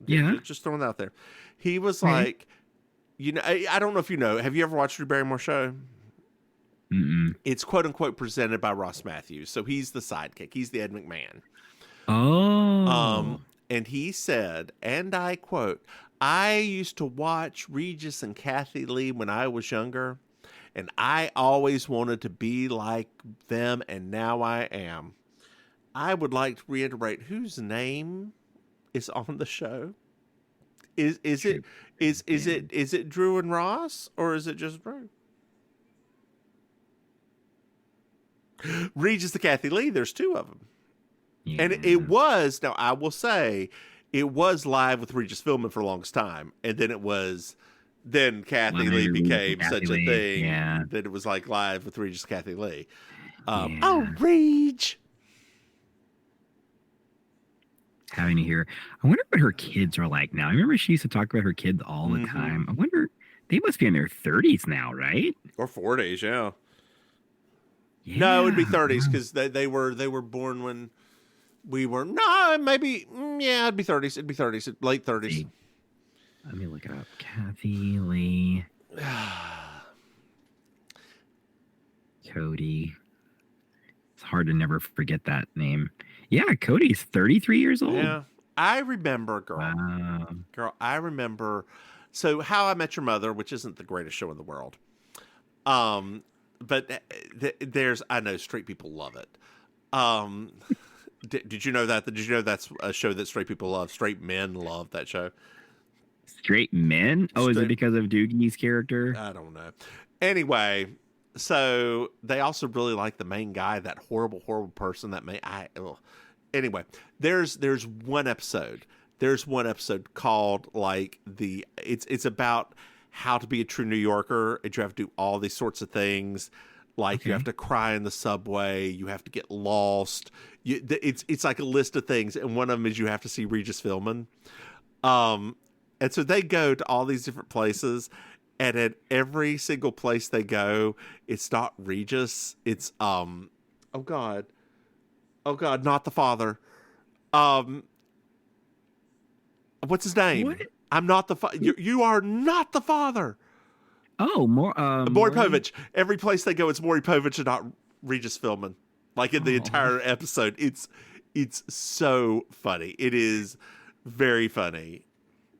Yeah. Just throwing that out there. He was like, you know, I don't know if you know. Have you ever watched Drew Barrymore show? Mm-mm. It's quote unquote presented by Ross Matthews. So he's the sidekick. He's the Ed McMahon. Oh. And he said, and I quote, I used to watch Regis and Kathy Lee when I was younger, and I always wanted to be like them, and now I am. I would like to reiterate whose name is on the show. Is it Drew and Ross, or is it just Drew? Regis the Kathy Lee, there's two of them. Yeah. And it was, now I will say, it was live with Regis Philbin for the longest time. And then Kathy Lee became such a thing that it was like live with Regis Kathy Lee. Oh, Reg! Having to hear. I wonder what her kids are like now. I remember she used to talk about her kids all the time. I wonder, they must be in their 30s now, right? Or 40s, yeah. No, it'd be 30s because they were born when we were. No, maybe. Yeah, it'd be 30s. It'd be 30s, late 30s. Let me look it up. Kathy Lee. Cody. It's hard to never forget that name. Yeah, Cody's 33 years old. Yeah. I remember, girl. Wow. Girl, I remember. So, How I Met Your Mother, which isn't the greatest show in the world. But there's, I know straight people love it. Did you know that? Did you know that's a show that straight people love? Straight men love that show. Straight men? Oh, is it because of Doogie's character? I don't know. Anyway, so they also really like the main guy, that horrible, horrible person that Anyway, there's one episode. There's one episode called like it's about how to be a true New Yorker, and you have to do all these sorts of things. Like you have to cry in the subway, you have to get lost. It's like a list of things, and one of them is you have to see Regis Philbin. And so they go to all these different places, and at every single place they go, it's not Regis. It's oh God, not the father. What's his name? What? I'm not the father. You are not the father. Oh, Maury Povich. Every place they go, it's Maury Povich and not Regis Philbin. Like in the entire episode, it's so funny. It is very funny.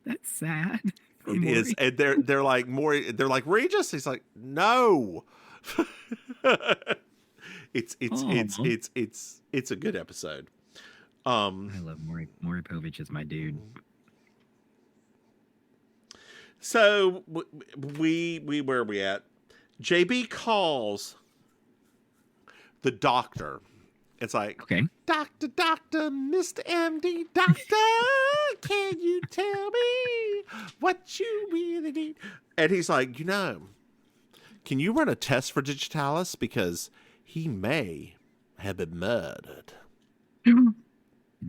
That's sad. It is, and they're like Maury. They're like Regis. He's like, no. It's a good episode. I love Maury Povich is my dude. So we where are we at? JB calls the doctor. It's like, okay, doctor, Mr. MD, doctor, can you tell me what you really need? And he's like, can you run a test for Digitalis because he may have been murdered.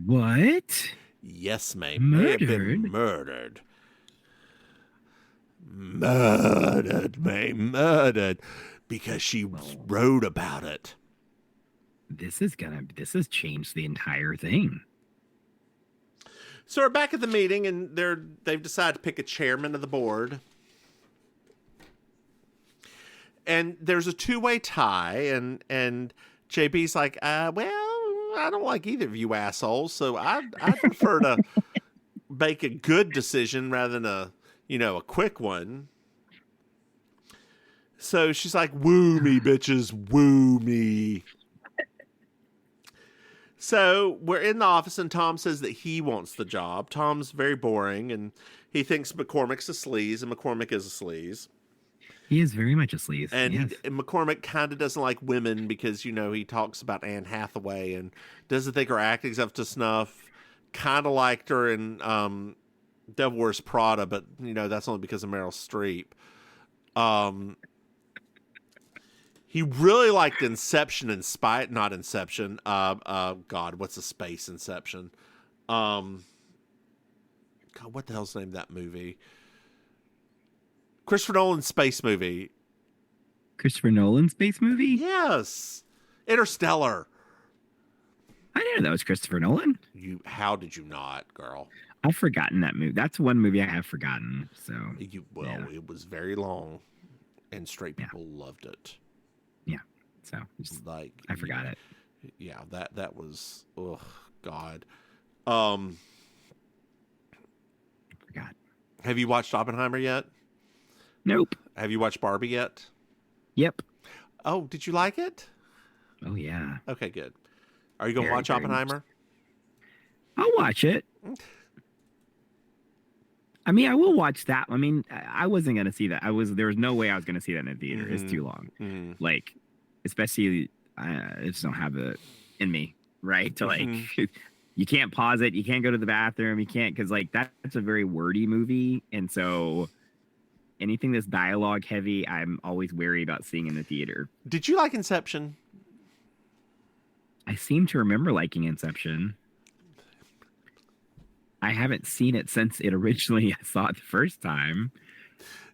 What? Yes, ma'am. Murdered? May have been murdered. Murdered, Maim, murdered, because she wrote about it. This has changed the entire thing. So we're back at the meeting, and they've decided to pick a chairman of the board. And there's a two-way tie, and JB's like, well, I don't like either of you assholes, so I prefer to make a good decision rather than a quick one. So she's like, woo me, bitches, woo me. So we're in the office, and Tom says that he wants the job. Tom's very boring, and he thinks McCormick's a sleaze, and McCormick is a sleaze. He is very much a sleaze. And, yes. And McCormick kind of doesn't like women because, he talks about Anne Hathaway and doesn't think her acting's up to snuff. Kind of liked her in Devil Wears Prada, but, that's only because of Meryl Streep. He really liked Inception and not Inception. God, what's the space Inception? God, what the hell's the name of that movie? Christopher Nolan's space movie. Christopher Nolan's space movie? Yes. Interstellar. I didn't know that was Christopher Nolan. How did you not, girl? I've forgotten that movie. That's one movie I have forgotten. So It was very long, and straight people loved it. Yeah. So like I forgot it. Yeah, that was God. I forgot. Have you watched Oppenheimer yet? Nope. Have you watched Barbie yet? Yep. Oh, did you like it? Oh yeah. Okay, good. Are you going to watch Oppenheimer? I'll watch it. I mean, I will watch that. I mean, I wasn't going to see that. There was no way I was going to see that in the theater. Mm-hmm. It's too long. Mm-hmm. Like, especially, I just don't have it in me, right? To like, you can't pause it. You can't go to the bathroom. You can't, because like, that's a very wordy movie. And so anything that's dialogue heavy, I'm always wary about seeing in the theater. Did you like Inception? I seem to remember liking Inception. I haven't seen it since I saw it the first time,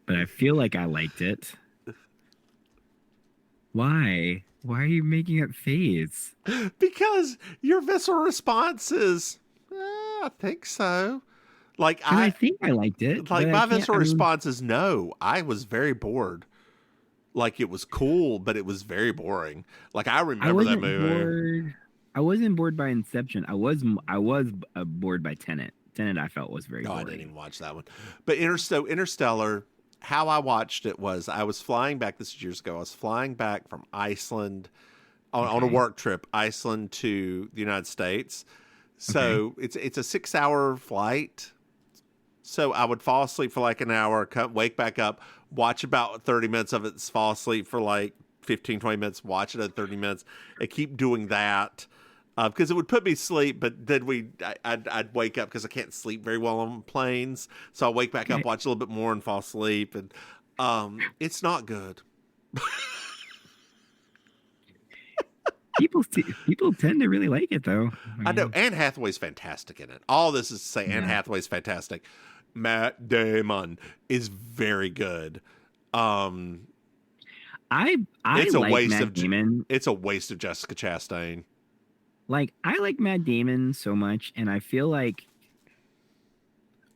but I feel like I liked it. Why? Why are you making it face? Because your visceral response is, I think so. Like I think I liked it. like But my visceral response is no. I was very bored. Like it was cool, but it was very boring. Like I remember that movie. Bored. I wasn't bored by Inception. I was bored by Tenet. Tenet I felt was very No, I boring. didn't even watch that one. But Interstellar, how I watched it was I was flying back. This is years ago. I was flying back from Iceland on a work trip, Iceland to the United States. So it's a 6-hour flight. So I would fall asleep for like an hour, wake back up, watch about 30 minutes of it, fall asleep for like 15, 20 minutes, watch it at 30 minutes, and keep doing that. Because it would put me to sleep, but then I'd wake up because I can't sleep very well on planes. So I'll wake back up, watch a little bit more, and fall asleep. And it's not good. People tend to really like it, though. I know. Anne Hathaway's fantastic in it. All this is to say Anne Hathaway's fantastic. Matt Damon is very good. It's a waste of Damon. It's a waste of Jessica Chastain. Like I like Matt Damon so much, and I feel like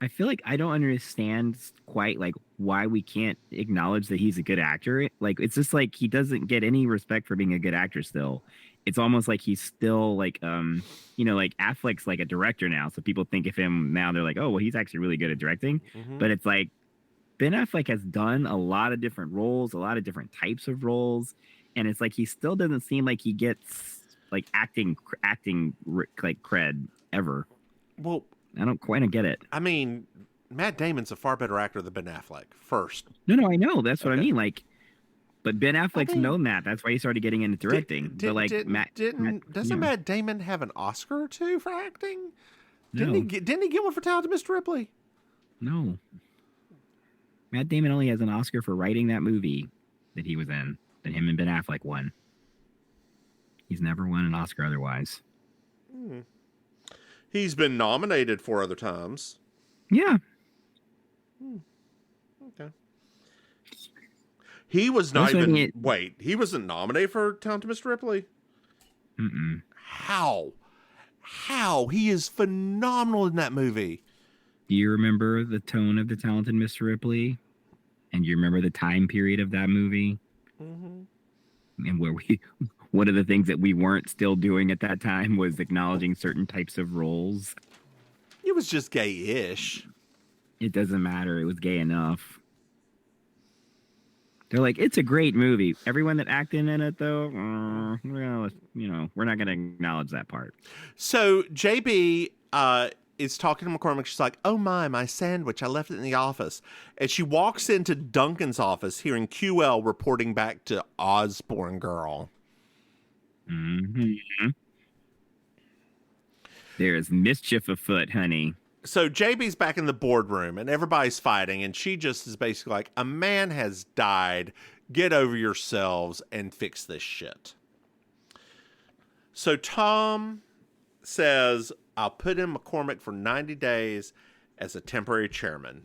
I don't understand quite like why we can't acknowledge that he's a good actor. Like it's just like he doesn't get any respect for being a good actor still. It's almost like he's still like like Affleck's like a director now, so people think of him now, they're like, oh well, he's actually really good at directing. But it's like Ben Affleck has done a lot of different roles, a lot of different types of roles, and it's like he still doesn't seem like he gets like acting like cred ever. Well, I don't quite get it. I mean, Matt Damon's a far better actor than Ben Affleck. First, no, I know that's what I mean. Like, but Ben Affleck's known that. That's why he started getting into directing. Doesn't Matt Damon have an Oscar or two for acting? No. Didn't he get one for Talented Mr. Ripley? No. Matt Damon only has an Oscar for writing that movie that he was in, that him and Ben Affleck won. He's never won an Oscar otherwise. He's been nominated 4 other times. Yeah. Okay. He was not even... Wait, he wasn't nominated for Talented Mr. Ripley? Mm-mm. How? He is phenomenal in that movie. Do you remember the tone of the Talented Mr. Ripley? And you remember the time period of that movie? Mm-hmm. And one of the things that we weren't still doing at that time was acknowledging certain types of roles. It was just gay-ish. It doesn't matter. It was gay enough. They're like, it's a great movie. Everyone that acted in it, though, we're not going to acknowledge that part. So JB is talking to McCormick. She's like, oh my sandwich. I left it in the office. And she walks into Duncan's office, hearing QL reporting back to Osborne Girl. Mm-hmm. There's mischief afoot, honey. So JB's back in the boardroom and everybody's fighting, and she just is basically like, a man has died. Get over yourselves and fix this shit. So Tom says, I'll put in McCormick for 90 days as a temporary chairman.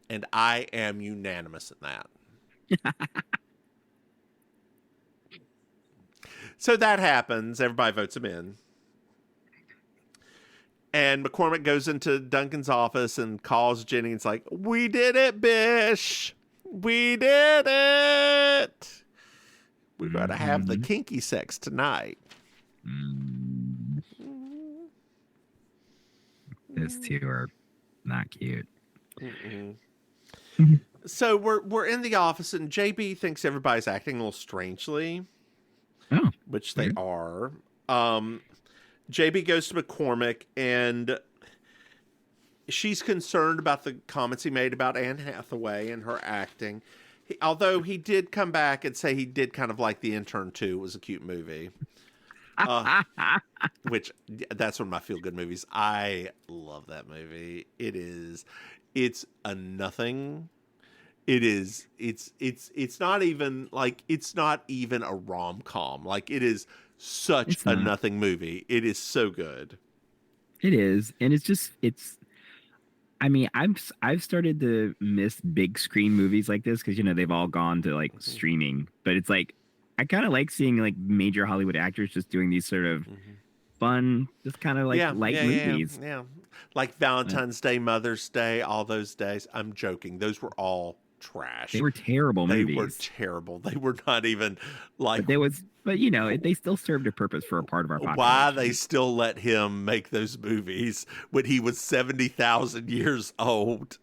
And I am unanimous in that. So that happens. Everybody votes him in. And McCormick goes into Duncan's office and calls Jenny and it's like, we did it, Bish. We did it. We're going to have the kinky sex tonight. These two are not cute. So we're in the office and JB thinks everybody's acting a little strangely. Oh. Which they are. JB goes to McCormick, and she's concerned about the comments he made about Anne Hathaway and her acting. Although he did come back and say he did kind of like The Intern 2. It was a cute movie. Which, that's one of my feel-good movies. I love that movie. It's a nothing. It's not even a rom-com. Like, it is such a nothing movie. It is so good. It is, and I mean, I've started to miss big screen movies like this because they've all gone to like streaming. But it's like I kind of like seeing like major Hollywood actors just doing these sort of fun, just kind of like light movies. Yeah. Like Valentine's Day, Mother's Day, all those days. I'm joking. Those were all trash. They were terrible movies. They were terrible. They were not even like. But you know, they still served a purpose for a part of our population. Why they still let him make those movies when he was 70,000 years old?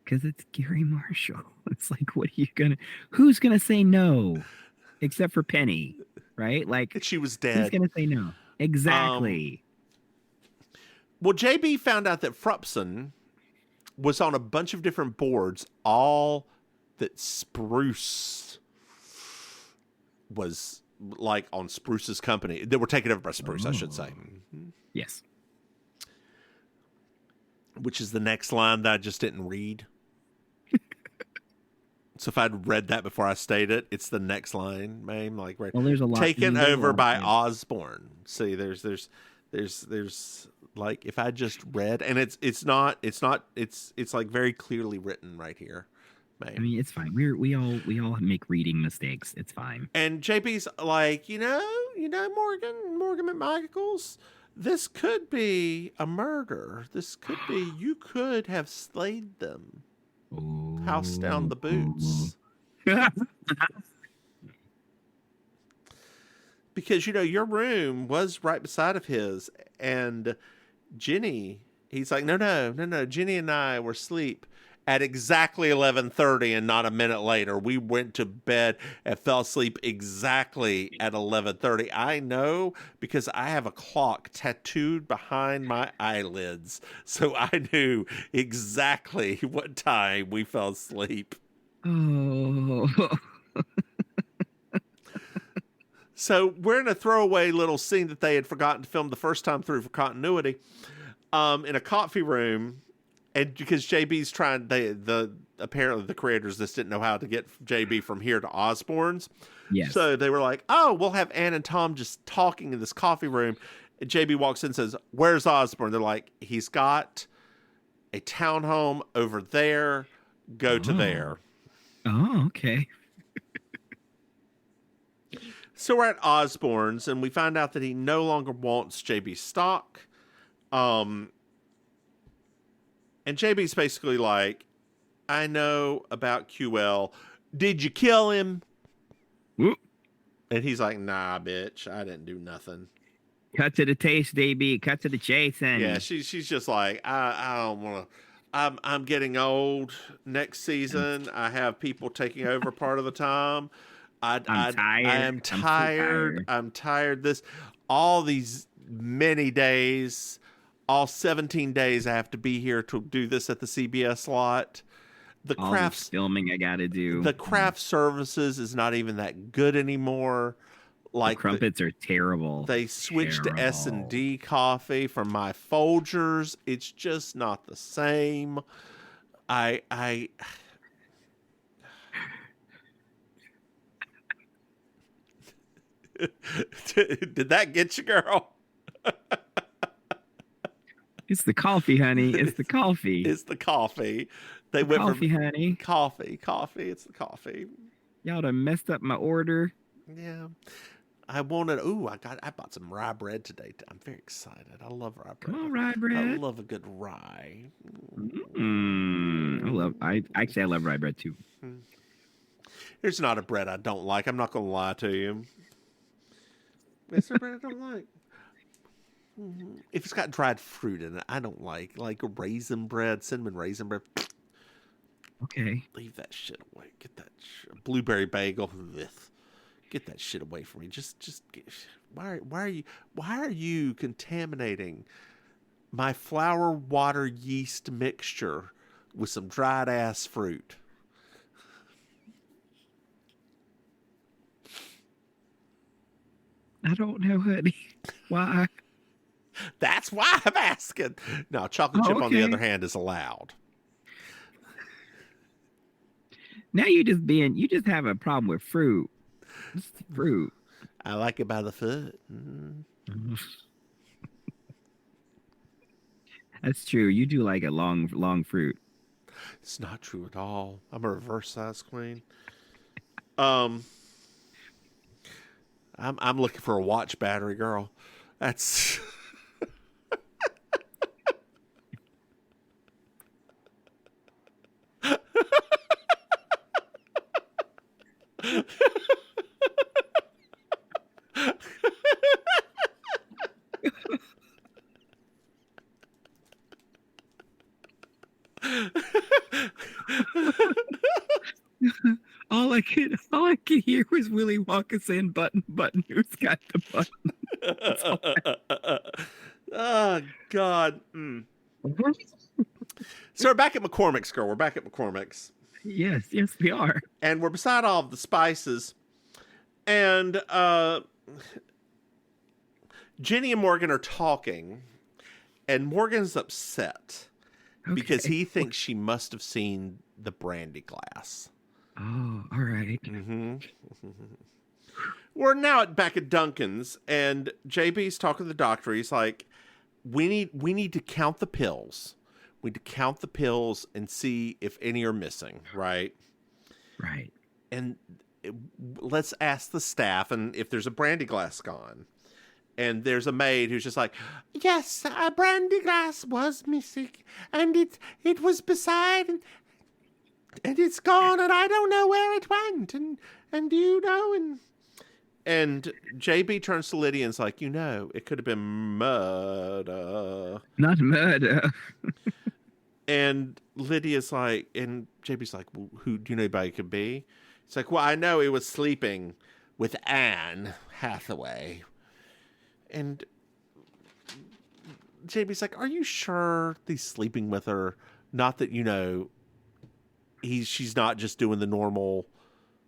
Because it's Gary Marshall. It's like, who's gonna say no? Except for Penny, right? Like, she was dead. Who's gonna say no? Exactly. Well, JB found out that Frupson was on a bunch of different boards, all that Spruce was like on Spruce's company. They were taken over by Spruce, I should say. Yes. Which is the next line that I just didn't read. So if I'd read that before I stated it, it's the next line, Maim. Like, right. Well, there's a lot. Taken over by Osborne. See, there's like, if I just read, and it's like very clearly written right here. Maim. I mean, it's fine. We all make reading mistakes. It's fine. And JB's like, you know, Morgan McMichaels, this could be a murder. This could be, you could have slayed them. Ooh. House down the boots. Because, you know, your room was right beside of his, and Jenny, he's like, no, Jenny and I were asleep at exactly 11:30 and not a minute later. We went to bed and fell asleep exactly at 11:30. I know because I have a clock tattooed behind my eyelids. So I knew exactly what time we fell asleep. Oh. So we're in a throwaway little scene that they had forgotten to film the first time through for continuity, in a coffee room. And because JB's trying, apparently the creators just didn't know how to get JB from here to Osborne's. Yes. So they were like, oh, we'll have Ann and Tom just talking in this coffee room. And JB walks in and says, where's Osborne? They're like, he's got a townhome over there. Go to there. Oh, okay. So we're at Osborne's, and we find out that he no longer wants JB's stock. And JB's basically like, I know about QL. Did you kill him? Whoop. And he's like, nah, bitch. I didn't do nothing. Cut to the chase, JB. Cut to the chase. And yeah, she's just like, I don't want to. I'm getting old. Next season, I have people taking over part of the time. I'm tired. I'm tired. All these many days. All 17 days I have to be here to do this at the CBS lot. The craft filming I got to do. The craft services is not even that good anymore. Like the crumpets are terrible. They switched to S&D coffee from my Folgers. It's just not the same. I Did that get you, girl? It's the coffee, honey. It's the coffee. It's the coffee. They went coffee, honey. Coffee. It's the coffee. Y'all done messed up my order. Yeah. I wanted. Ooh, I bought some rye bread today. I'm very excited. I love rye bread. Come on, rye bread. I love a good rye. I love rye bread too. There's not a bread I don't like. I'm not gonna lie to you. Is there bread I don't like? If it's got dried fruit in it, I don't like raisin bread, cinnamon raisin bread. Okay. Leave that shit away. Get that blueberry bagel. Ugh. Get that shit away from me. Why are you contaminating my flour, water, yeast mixture with some dried ass fruit? I don't know, honey. Why? That's why I'm asking. No, chocolate chip, on the other hand, is allowed. Now you just have a problem with fruit. It's fruit. I like it by the foot. That's true. You do like a long fruit. It's not true at all. I'm a reverse size queen. I'm looking for a watch battery, girl. That's All I could hear was Willy Wonka saying button, button, who's got the button? Oh, God. So we're back at McCormick's, girl. We're back at McCormick's. Yes, we are. And we're beside all of the spices. And Jenny and Morgan are talking. And Morgan's upset because he thinks she must have seen the brandy glass. Oh, all right. Mm-hmm. We're now back at Duncan's, and JB's talking to the doctor. He's like, we need to count the pills. We need to count the pills and see if any are missing, right? Right. And let's ask the staff and if there's a brandy glass gone. And there's a maid who's just like, yes, a brandy glass was missing, and it was beside, and it's gone, and I don't know where it went, and you know, and JB turns to Lydia and's like, it could have been murder. Not murder. And Lydia's like, and JB's like, well, who do you know anybody could be? It's like, well, I know he was sleeping with Anne Hathaway. And JB's like, are you sure he's sleeping with her? Not that, she's not just doing the normal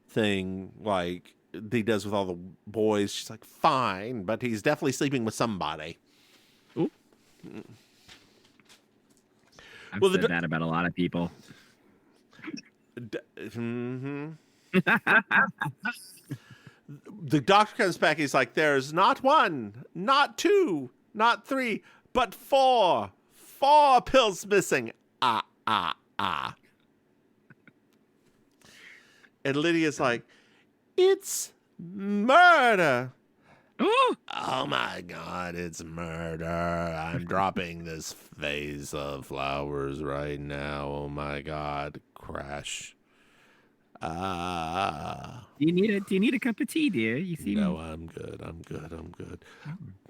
thing like he does with all the boys. She's like, fine, but he's definitely sleeping with somebody. Ooh. I've said that about a lot of people. The doctor comes back. He's like, there's not one, not two, not three, but four. 4 pills missing. And Lydia's like, it's murder. Oh my God, it's murder. I'm dropping this vase of flowers right now. Oh my God, crash. Do you need a cup of tea, dear? You seem... No, I'm good.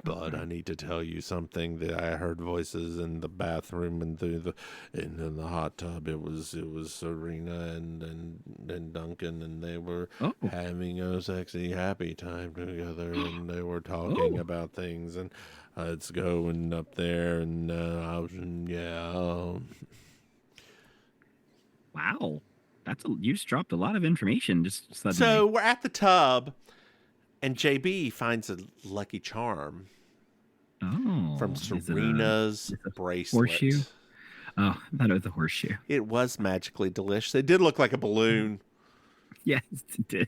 But I need to tell you something that I heard voices in the bathroom and in the hot tub. It was Serena and Duncan, and they were having a sexy, happy time together, and they were talking about things, and it's going up there, and Wow. You just dropped a lot of information just suddenly. So we're at the tub, and JB finds a lucky charm. From Serena's bracelet. Horseshoe? Oh, I thought it was a horseshoe. It was magically delicious. It did look like a balloon. Yes, it did.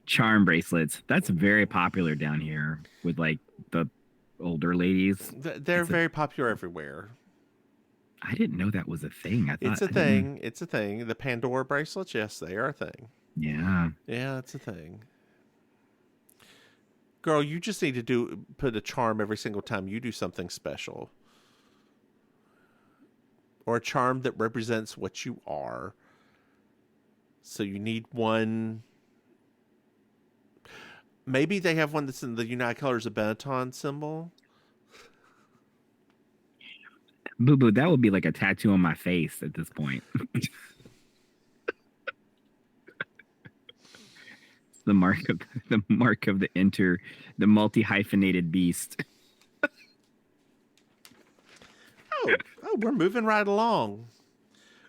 Charm bracelets. That's very popular down here with like the older ladies. They're very popular everywhere. I didn't know that was a thing. It's a thing. It's a thing. The Pandora bracelets, yes, they are a thing. Yeah. Yeah, it's a thing. Girl, you just need to put a charm every single time you do something special. Or a charm that represents what you are. So you need one. Maybe they have one that's in the United Colors of Benetton symbol. Boo boo, that would be like a tattoo on my face at this point. the mark of the multi-hyphenated beast. Oh, we're moving right along.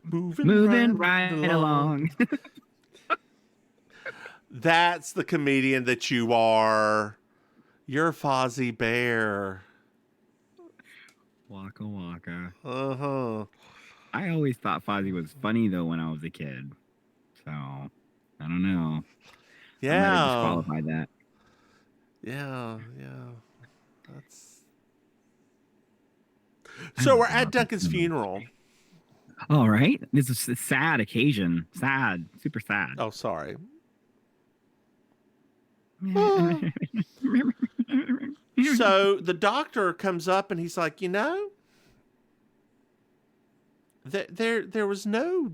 Moving right along. That's the comedian that you are. You're Fozzie Bear. Waka waka. Uh-huh. I always thought Fozzie was funny though when I was a kid. So I don't know. Yeah. I might have disqualified that. Yeah. So we're at Duncan's funeral. All right. This is a sad occasion. Sad. Super sad. Oh, sorry. Oh. So the doctor comes up and he's like, there was no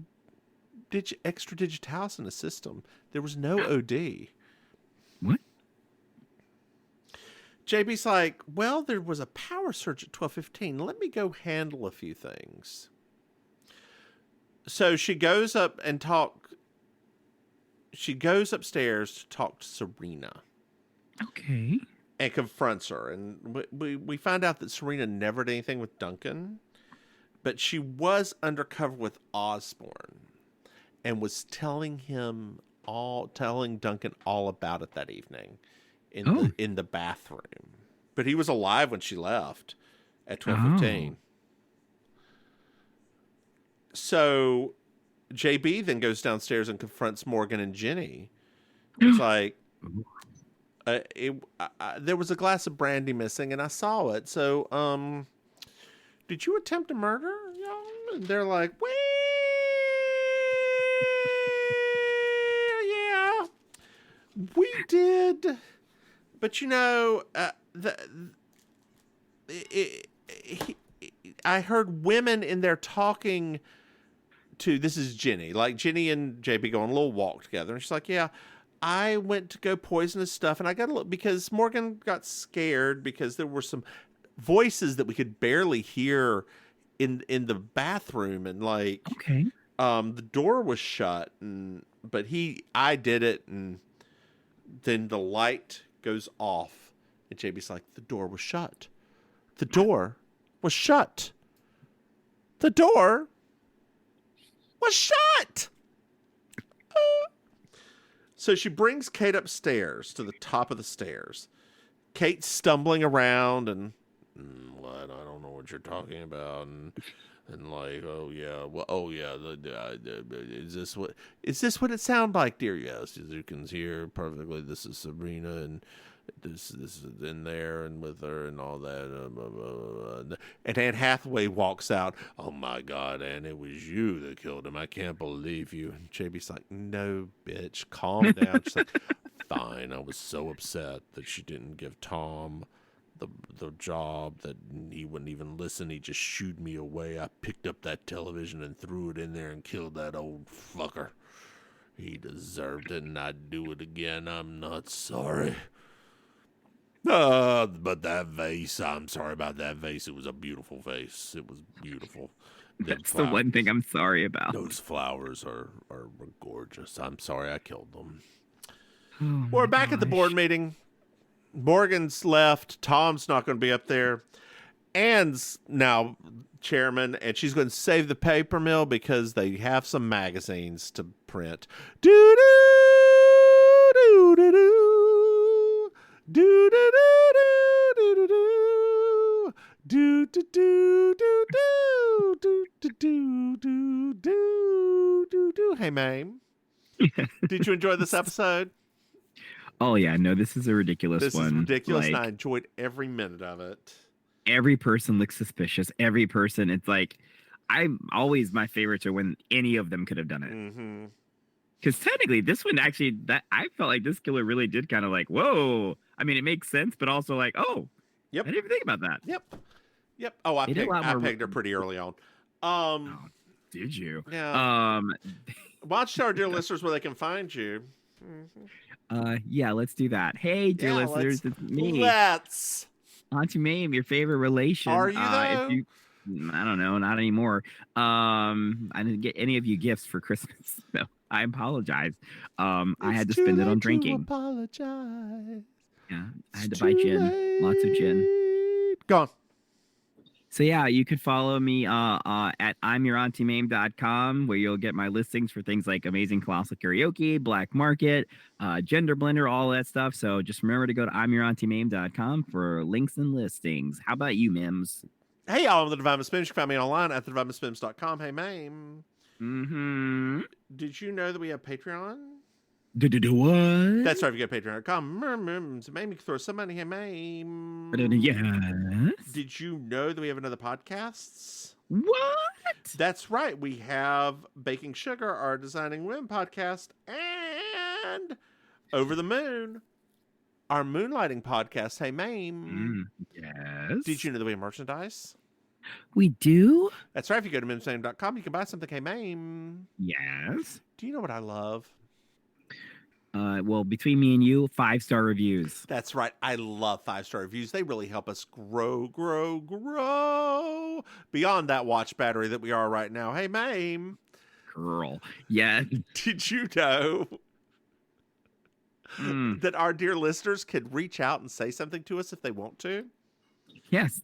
extradigitalis in the system. There was no OD. What? JB's like, well, there was a power surge at 12:15. Let me go handle a few things. So she goes up and She goes upstairs to talk to Serena. Okay. And confronts her. And we find out that Serena never did anything with Duncan. But she was undercover with Osborne. And was telling Duncan all about it that evening. In the bathroom. But he was alive when she left at 12:15. So JB then goes downstairs and confronts Morgan and Jenny. It's like, there was a glass of brandy missing, and I saw it. So, did you attempt a murder, y'all? And they're like, well, yeah, we did. But I heard women in there talking to, this is Jenny, like Jenny and JB go on a little walk together. And she's like, yeah, I went to go poison his stuff. And I got a little, because Morgan got scared because there were some voices that we could barely hear in the bathroom. And like, okay. The door was shut, but I did it. And then the light goes off and JB's like, the door was shut. The door was shut. The door was shut. So she brings Kate upstairs to the top of the stairs. Kate's stumbling around and what? I don't know what you're talking about. And like, is this what it sounds like, dear? Yes, as you can hear perfectly. This is Sabrina, and this is in there and with her and all that. And Anne Hathaway walks out. Oh my God, Anne, it was you that killed him. I can't believe you. And JB's like, no, bitch, calm down. She's like, fine. I was so upset that she didn't give Tom the job that he wouldn't even listen. He just shooed me away. I picked up that television and threw it in there and killed that old fucker. He deserved it, and I'd do it again. I'm not sorry. But that vase, I'm sorry about that vase. It was a beautiful vase. It was beautiful. That's the one thing I'm sorry about. Those flowers are gorgeous. I'm sorry I killed them. We're back at the board meeting. Morgan's left. Tom's not going to be up there. Anne's now chairman, and she's going to save the paper mill because they have some magazines to print. Do do do do do do do do do do do do do do do do do. Hey, Maim. Did you enjoy this episode? Oh, yeah. No, this is a ridiculous one. This is ridiculous, and I enjoyed every minute of it. Every person looks suspicious. Every person, it's like, my favorites are when any of them could have done it. Because technically, this one actually, I felt like this killer really did kind of like, whoa. I mean, it makes sense, but also like, oh, yep. I didn't even think about that. Yep. Oh, I pegged her pretty early on. Did you? Yeah. Why don't you tell our dear listeners where they can find you? Yeah, let's do that. Hey, dear listeners, it's me. Let's. Auntie Maim, your favorite relation. Are you though? I don't know, not anymore. I didn't get any of you gifts for Christmas, so I apologize. I had to spend it on drinking. Apologize. Yeah, I had to buy gin, lots of gin. Go on. So yeah, you could follow me at I'mYourAuntieMaim.com, where you'll get my listings for things like Amazing Colossal Karaoke, Black Market, Gender Blender, all that stuff. So just remember to go to I'mYourAuntieMaim.com for links and listings. How about you, Mims? Hey, y'all, I'm the Divine Mims. You can find me online at thedivinemims.com. Hey, Maim. Mm-hmm. Did you know that we have Patreon? What? That's right. If you go to patreon.com, Maim, you can throw some money. Hey, Maim. Yes. Did you know that we have another podcast? What? That's right. We have Baking Sugar, our Designing Women podcast, and Over the Moon, our moonlighting podcast, Hey Maim. Yes. Did you know that we have merchandise? We do? That's right. If you go to mimsmaim.com, you can buy something, Hey Maim. Yes. Do you know what I love? Well, between me and you, 5-star reviews. That's right. I love 5-star reviews. They really help us grow beyond that watch battery that we are right now. Hey, Maim. Girl. Yeah. Did you know that our dear listeners could reach out and say something to us if they want to? Yes.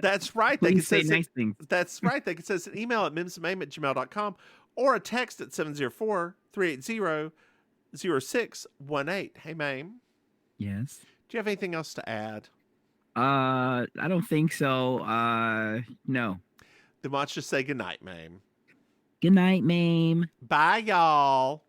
That's right. They can say nice things. That's right. They can send us an email at mimsmaim@gmail.com or a text at 704-380-0618. Hey, Maim. Yes. Do you have anything else to add? I don't think so. No. Then why don't you say goodnight, Maim? Good night, Maim. Bye, y'all.